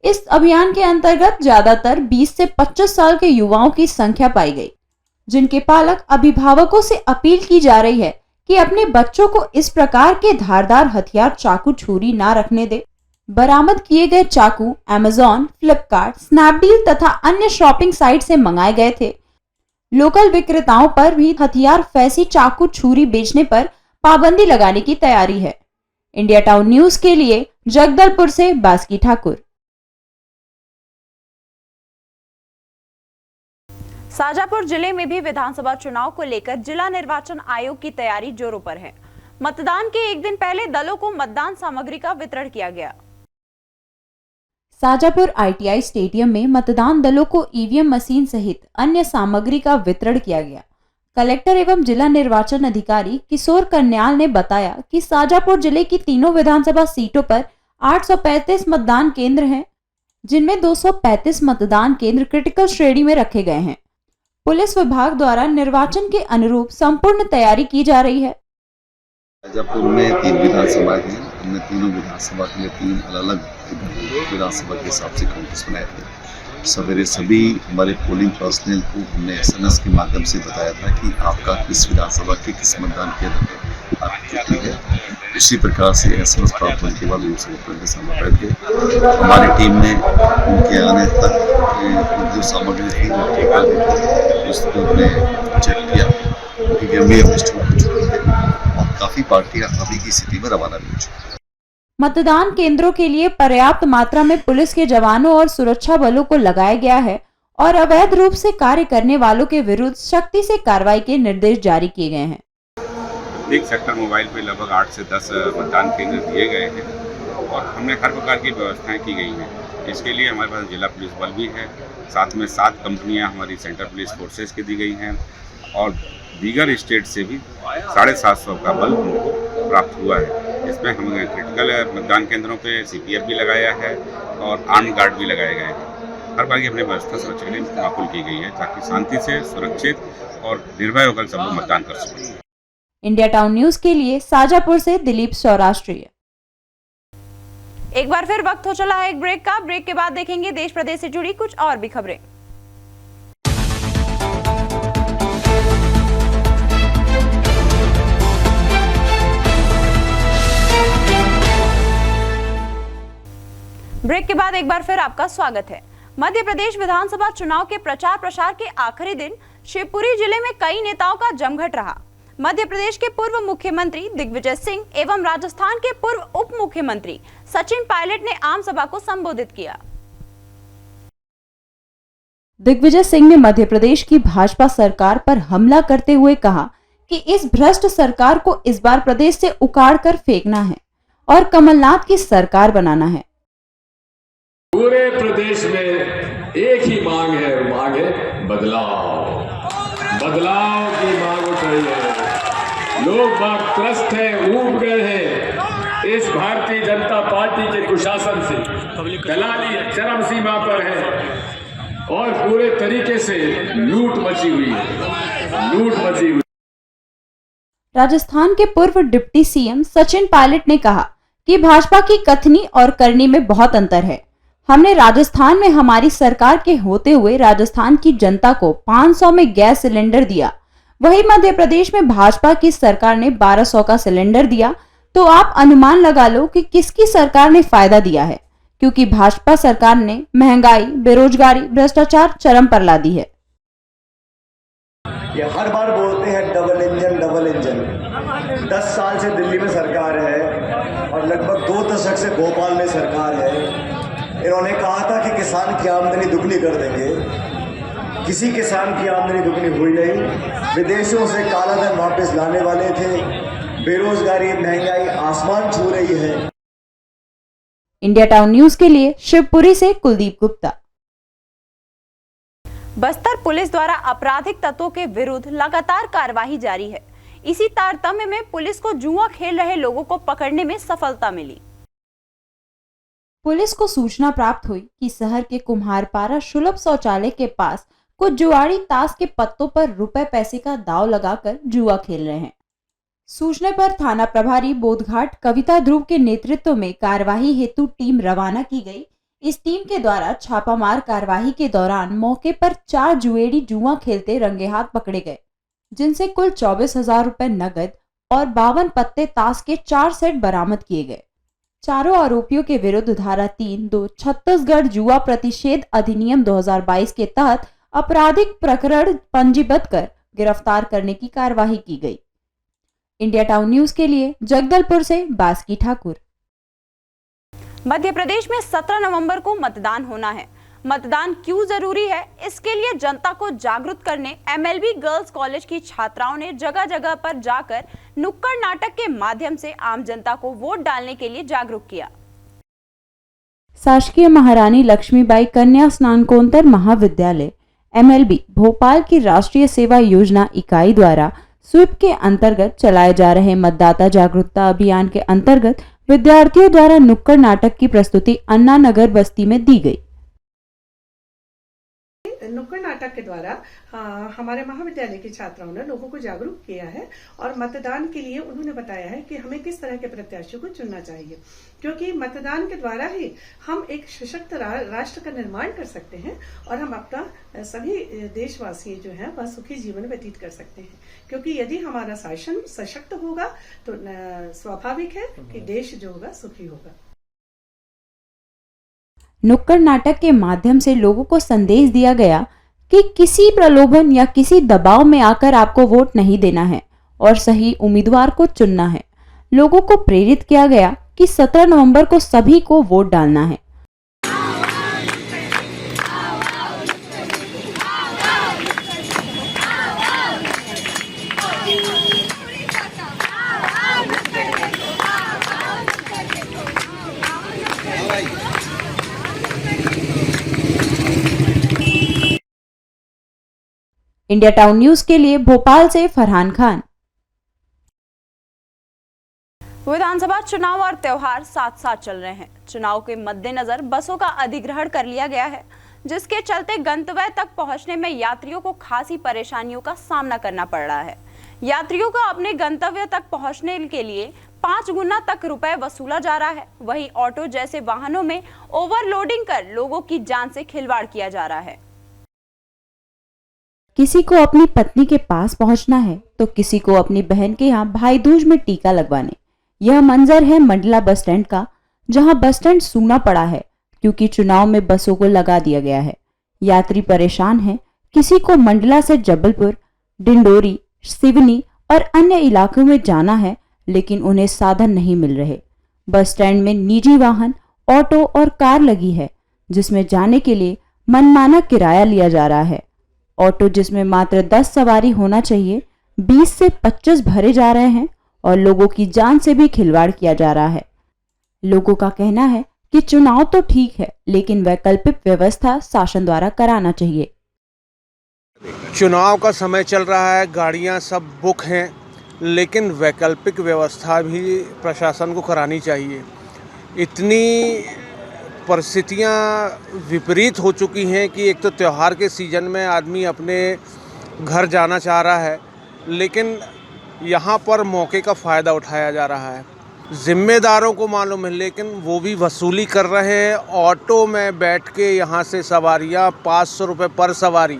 इस अभियान के अंतर्गत ज्यादातर 20 से 25 साल के युवाओं की संख्या पाई गई, जिनके पालक अभिभावकों से अपील की जा रही है कि अपने बच्चों को इस प्रकार के धारदार हथियार, चाकू, छुरी ना रखने दे। बरामद किए गए चाकू अमेज़न, फ्लिपकार्ट, स्नैपडील तथा अन्य शॉपिंग साइट से मंगाए गए थे। लोकल विक्रेताओं पर भी हथियार, फैंसी चाकू, छुरी बेचने पर पाबंदी लगाने की तैयारी है। इंडिया टाउन न्यूज के लिए जगदलपुर से बास्की ठाकुर। शाजापुर जिले में भी विधानसभा चुनाव को लेकर जिला निर्वाचन आयोग की तैयारी जोरों पर है। मतदान के एक दिन पहले दलों को मतदान सामग्री का वितरण किया गया। शाजापुर ITI स्टेडियम में मतदान दलों को EVM मशीन सहित अन्य सामग्री का वितरण किया गया। कलेक्टर एवं जिला निर्वाचन अधिकारी किशोर कन्याल ने बताया कि शाजापुर जिले की तीनों विधानसभा सीटों पर 835 मतदान केंद्र हैं, जिनमें 235 मतदान केंद्र क्रिटिकल श्रेणी में रखे गए हैं। पुलिस विभाग द्वारा निर्वाचन के अनुरूप संपूर्ण तैयारी की जा रही है। शाजापुर में 3 विधानसभा है। हमने तीनों विधानसभा के लिए 3 अलग विधानसभा के हिसाब से काउंटर्स बनाए थे। सवेरे सभी हमारे पोलिंग पर्सनल को हमने SMS के माध्यम से बताया था कि आपका किस विधानसभा के किस मतदान केंद्र पे आ चुकी है। इसी प्रकार से एसएमएस प्राप्त होने के बाद उनसे के सामने बैठ के हमारी टीम ने उनके आने तक जो सामग्री थी जो टीका उसको ने चेक किया कि गंभीर डिस्ट्रीब्यूट हो चुके थे और काफ़ी पार्टियां अभी की स्थिति में रवाना भी हो चुकी हैं। मतदान केंद्रों के लिए पर्याप्त मात्रा में पुलिस के जवानों और सुरक्षा बलों को लगाया गया है और अवैध रूप से कार्य करने वालों के विरुद्ध सख्ती से कार्रवाई के निर्देश जारी किए गए हैं। एक सेक्टर मोबाइल पे लगभग 8 से 10 मतदान केंद्र दिए गए हैं और हमने हर प्रकार की व्यवस्थाएं की गई हैं। इसके लिए हमारे पास जिला पुलिस बल भी है, साथ में 7 कंपनियां हमारी सेंट्रल पुलिस फोर्सेस की दी गई हैं और दीगर स्टेट से भी 750 का बल उनको प्राप्त हुआ है। इसमें हमने क्रिटिकल मतदान केंद्रों पे सीपीएफ भी लगाया है और आर्म गार्ड भी लगाए गए हैं। हर प्रकार की अपनी व्यवस्था सुरक्षा के लिए माकूल की गई है ताकि शांति से सुरक्षित और निर्भय होकर सब लोग मतदान कर सकें। इंडिया टाउन न्यूज के लिए शाजापुर से दिलीप सौराष्ट्रीय। एक बार फिर वक्त हो चला है एक ब्रेक का। ब्रेक के बाद देखेंगे देश प्रदेश से जुड़ी कुछ और भी खबरें। ब्रेक के बाद एक बार फिर आपका स्वागत है। मध्य प्रदेश विधानसभा चुनाव के प्रचार प्रसार के आखिरी दिन शिवपुरी जिले में कई नेताओं का जमघट रहा। मध्य प्रदेश के पूर्व मुख्यमंत्री दिग्विजय सिंह एवं राजस्थान के पूर्व उप मुख्यमंत्री सचिन पायलट ने आम सभा को संबोधित किया। दिग्विजय सिंह ने मध्य प्रदेश की भाजपा सरकार पर हमला करते हुए कहा कि इस भ्रष्ट सरकार को इस बार प्रदेश से उखाड़ कर फेंकना है और कमलनाथ की सरकार बनाना है। पूरे प्रदेश में एक ही मांग है बदलाव। बदलाव की मांग उठ रही है। लोग बाग त्रस्त हैं, ऊब गए हैं इस भारतीय जनता पार्टी के कुशासन से। दलाली चरम सीमा पर है और पूरे तरीके से लूट मची हुई है। राजस्थान के पूर्व डिप्टी सीएम सचिन पायलट ने कहा कि भाजपा की कथनी और करनी में बहुत अंतर है। हमने राजस्थान में हमारी सरकार के होते हुए राजस्थान की जनता को 500 में गैस सिलेंडर दिया, वही मध्य प्रदेश में भाजपा की सरकार ने 1200 का सिलेंडर दिया। तो आप अनुमान लगा लो कि किसकी सरकार ने फायदा दिया है, क्योंकि भाजपा सरकार ने महंगाई, बेरोजगारी, भ्रष्टाचार चरम पर ला दी है। ये हर बार बोलते हैं डबल इंजन। 10 साल से दिल्ली में सरकार है और लगभग 2 दशक से भोपाल में सरकार है। इन्होंने कहा था कि किसान की आमदनी दुगनी कर देंगे। किसी किसान की आमदनी दुगनी हुई नहीं। विदेशों से काला धन वापस लाने वाले थे। बेरोजगारी, महंगाई आसमान छू रही है। इंडिया टाउन न्यूज के लिए शिवपुरी से कुलदीप गुप्ता। बस्तर पुलिस द्वारा आपराधिक तत्वों के विरुद्ध लगातार कार्रवाई जारी है। इसी तारतम्य में पुलिस को जुआ खेल रहे लोगों को पकड़ने में सफलता मिली। पुलिस को सूचना प्राप्त हुई कि शहर के कुम्हारपारा सुलभ शौचालय के पास कुछ जुआड़ी ताश के पत्तों पर रुपए पैसे का दांव लगाकर जुआ खेल रहे हैं। सूचना पर थाना प्रभारी बोधघाट कविता ध्रुव के नेतृत्व में कार्यवाही हेतु टीम रवाना की गई। इस टीम के द्वारा छापामार कार्यवाही के दौरान मौके पर 4 जुएड़ी जुआ खेलते रंगे हाथ पकड़े गए, जिनसे कुल 24,000 रुपए नगद और 52 पत्ते ताश के 4 सेट बरामद किए गए। चारों आरोपियों के विरुद्ध धारा 3(2) छत्तीसगढ़ जुआ प्रतिषेध अधिनियम 2022 के तहत आपराधिक प्रकरण पंजीबद्ध कर गिरफ्तार करने की कार्यवाही की गई। इंडिया टाउन न्यूज के लिए जगदलपुर से बास्की ठाकुर। मध्य प्रदेश में 17 नवंबर को मतदान होना है। मतदान क्यों जरूरी है, इसके लिए जनता को जागरूक करने MLB गर्ल्स कॉलेज की छात्राओं ने जगह जगह पर जाकर नुक्कड़ नाटक के माध्यम से आम जनता को वोट डालने के लिए जागरूक किया। शासकीय महारानी लक्ष्मीबाई कन्या स्नातकोत्तर महाविद्यालय MLB भोपाल की राष्ट्रीय सेवा योजना इकाई द्वारा स्वीप के अंतर्गत चलाए जा रहे मतदाता जागरूकता अभियान के अंतर्गत विद्यार्थियों द्वारा नुक्कड़ नाटक की प्रस्तुति अन्ना नगर बस्ती में दी गई। नुक्कड़ नाटक नाटक के द्वारा हमारे महाविद्यालय की छात्राओं ने लोगों को जागरूक किया है और मतदान के लिए उन्होंने बताया है कि हमें किस तरह के प्रत्याशियों को चुनना चाहिए, क्योंकि मतदान के द्वारा ही हम एक सशक्त राष्ट्र का निर्माण कर सकते हैं और हम अपना सभी देशवासी जो हैं वह सुखी जीवन व्यतीत कर सकते हैं। क्योंकि यदि हमारा शासन सशक्त होगा तो स्वाभाविक है कि देश जो होगा सुखी होगा। नुक्कड़ नाटक के माध्यम से लोगों को संदेश दिया गया कि किसी प्रलोभन या किसी दबाव में आकर आपको वोट नहीं देना है और सही उम्मीदवार को चुनना है। लोगों को प्रेरित किया गया कि 17 नवंबर को सभी को वोट डालना है। इंडिया टाउन न्यूज के लिए भोपाल से फरहान खान। विधानसभा चुनाव और त्योहार साथ साथ चल रहे हैं। चुनाव के मद्देनजर बसों का अधिग्रहण कर लिया गया है, जिसके चलते गंतव्य तक पहुंचने में यात्रियों को खासी परेशानियों का सामना करना पड़ रहा है। यात्रियों को अपने गंतव्य तक पहुंचने के लिए 5 गुना तक रुपए वसूला जा रहा है। वहीं ऑटो जैसे वाहनों में ओवरलोडिंग कर लोगों की जान से खिलवाड़ किया जा रहा है। किसी को अपनी पत्नी के पास पहुंचना है तो किसी को अपनी बहन के यहाँ भाई दूज में टीका लगवाने। यह मंजर है मंडला बस स्टैंड का, जहां बस स्टैंड सूना पड़ा है क्योंकि चुनाव में बसों को लगा दिया गया है। यात्री परेशान हैं। किसी को मंडला से जबलपुर, डिंडोरी, सिवनी और अन्य इलाकों में जाना है, लेकिन उन्हें साधन नहीं मिल रहे। बस स्टैंड में निजी वाहन, ऑटो और कार लगी है, जिसमें जाने के लिए मनमाना किराया लिया जा रहा है। ऑटो जिसमें मात्र 10 सवारी होना चाहिए 20 से 25 भरे जा रहे हैं और लोगों की जान से भी खिलवाड़ किया जा रहा है। लोगों का कहना है कि चुनाव तो ठीक है, लेकिन वैकल्पिक व्यवस्था शासन द्वारा कराना चाहिए। चुनाव का समय चल रहा है, गाड़ियां सब बुक हैं, लेकिन वैकल्पिक व्यवस्था भी प्रशासन को करानी चाहिए। इतनी परिस्थितियां विपरीत हो चुकी हैं कि एक तो त्यौहार के सीज़न में आदमी अपने घर जाना चाह रहा है, लेकिन यहाँ पर मौके का फ़ायदा उठाया जा रहा है। ज़िम्मेदारों को मालूम है, लेकिन वो भी वसूली कर रहे हैं। ऑटो में बैठ के यहाँ से सवारियाँ 500 रुपये पर सवारी,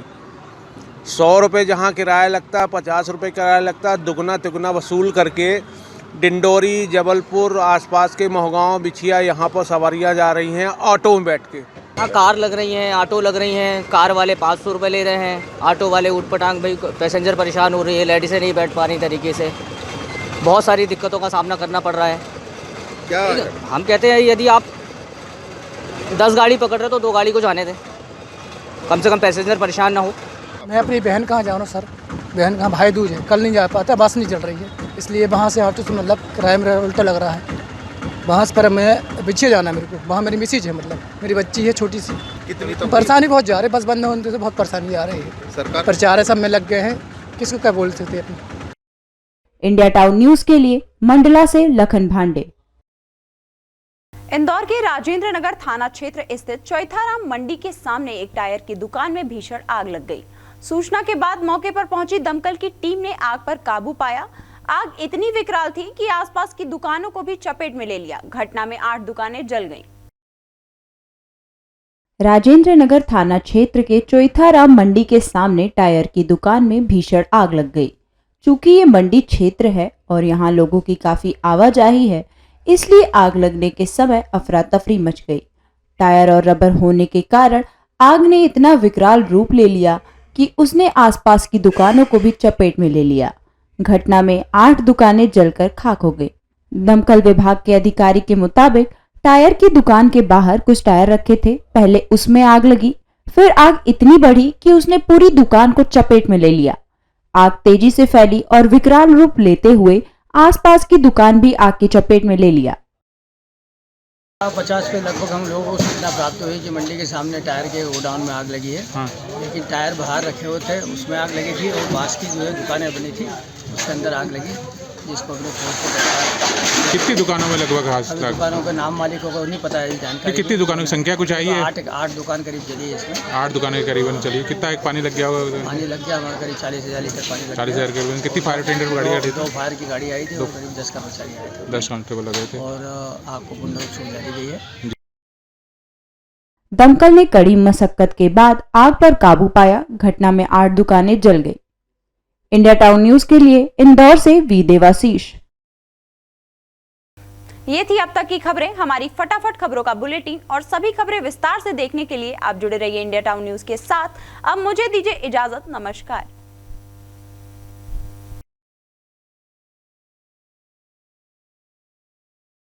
100 रुपये जहाँ किराया लगता है 50 रुपये किराया लगता है, दुगना तिगुना वसूल करके डिंडोरी, जबलपुर, आसपास के मोहगांव, बिछिया यहाँ पर सवारियाँ जा रही हैं ऑटो में बैठ के। हाँ, कार लग रही हैं, ऑटो लग रही हैं। कार वाले 500 रुपये ले रहे हैं, ऑटो वाले उठपटांग, भाई पैसेंजर परेशान हो रही है, लेडीज़ें नहीं बैठ पा रही तरीके से। बहुत सारी दिक्कतों का सामना करना पड़ रहा है। क्या हम कहते हैं यदि आप 10 गाड़ी पकड़ रहे तो 2 गाड़ी को जाने दें, कम से कम पैसेंजर परेशान ना हो। मैं अपनी बहन कहाँ जाऊँ सर, बहन कहाँ भाई दूज है, कल नहीं जा पाता, बस नहीं चल रही है, इसलिए वहाँ से ऑटो से मतलब किराया मेरा उल्टा लग रहा है। वहाँ से पर मैं पीछे जाना मेरे को, वहाँ मेरी मिसेज है, मतलब मेरी बच्ची है छोटी सी। कितनी तो परेशानी बहुत जा रही है, बस बंद होने से बहुत परेशानी आ रही है। सरकार प्रचार है, सब में लग गए हैं, किसको क्या बोल सकते हैं। इंडिया टाउन न्यूज के लिए मंडला से लखन भांडे। इंदौर के राजेंद्र नगर थाना क्षेत्र स्थित चौथाराम मंडी के सामने एक टायर की दुकान में भीषण आग लग गई। सूचना के बाद मौके पर पहुंची दमकल की टीम ने आग पर काबू पाया। आग इतनी विकराल थी कि आसपास की दुकानों को भी चपेट में ले लिया। घटना में 8 दुकानें जल गईं। राजेंद्र नगर थाना क्षेत्र के चौथाराम मंडी के सामने टायर की दुकान में भीषण आग लग गई। चूंकि ये मंडी क्षेत्र है और यहाँ लोगों की काफी आवाजाही है, इसलिए आग लगने के समय अफरा तफरी मच गई। टायर और रबर होने के कारण आग ने इतना विकराल रूप ले लिया कि उसने आसपास की दुकानों को भी चपेट में ले लिया। घटना में 8 दुकानें जलकर खाक हो गई। दमकल विभाग के अधिकारी के मुताबिक टायर की दुकान के बाहर कुछ टायर रखे थे, पहले उसमें आग लगी, फिर आग इतनी बढ़ी कि उसने पूरी दुकान को चपेट में ले लिया। आग तेजी से फैली और विकराल रूप लेते हुए आसपास की दुकान भी आग की चपेट में ले लिया। 50 के लगभग हम लोगों को सूचना प्राप्त हुई कि मंडी के सामने टायर के गोडाउन में आग लगी है। लेकिन टायर बाहर रखे हुए थे, उसमें आग लगी थी और बांस की जो है दुकानें बनी थी, उसके अंदर आग लगी। जिसको अपने फोर्स को पकड़ा। कितनी दुकानों में लगभग आज अभी तक? दुकानों के नाम मालिकों को नहीं पता है जानकारी। कितनी दुकानों की संख्या कुछ आई है? 8 दुकान करीब जली है इसमें। 8 दुकानें करीबन चली। कितना एक पानी लग गया होगा? पानी लग गया हमारा करीब 40,000 लीटर पानी लग गया। 40,000 करीबन। कितनी फायर टेंडर गाड़ी आई थी? 2 फायर की गाड़ी आई थी और करीब 10 कर्मचारी आए थे। 10 कांस्टेबल लगे थे। और आग को बुंदा छूट जारी गई है। दमकल ने कड़ी मशक्कत के बाद आग पर काबू पाया। घटना में 8 दुकानें जल गई। इंडिया टाउन न्यूज के लिए इंदौर से वी देवाशीष। ये थी अब तक की खबरें। हमारी फटाफट खबरों का बुलेटिन और सभी खबरें विस्तार से देखने के लिए आप जुड़े रहिए इंडिया टाउन न्यूज के साथ। अब मुझे दीजिए इजाजत। नमस्कार।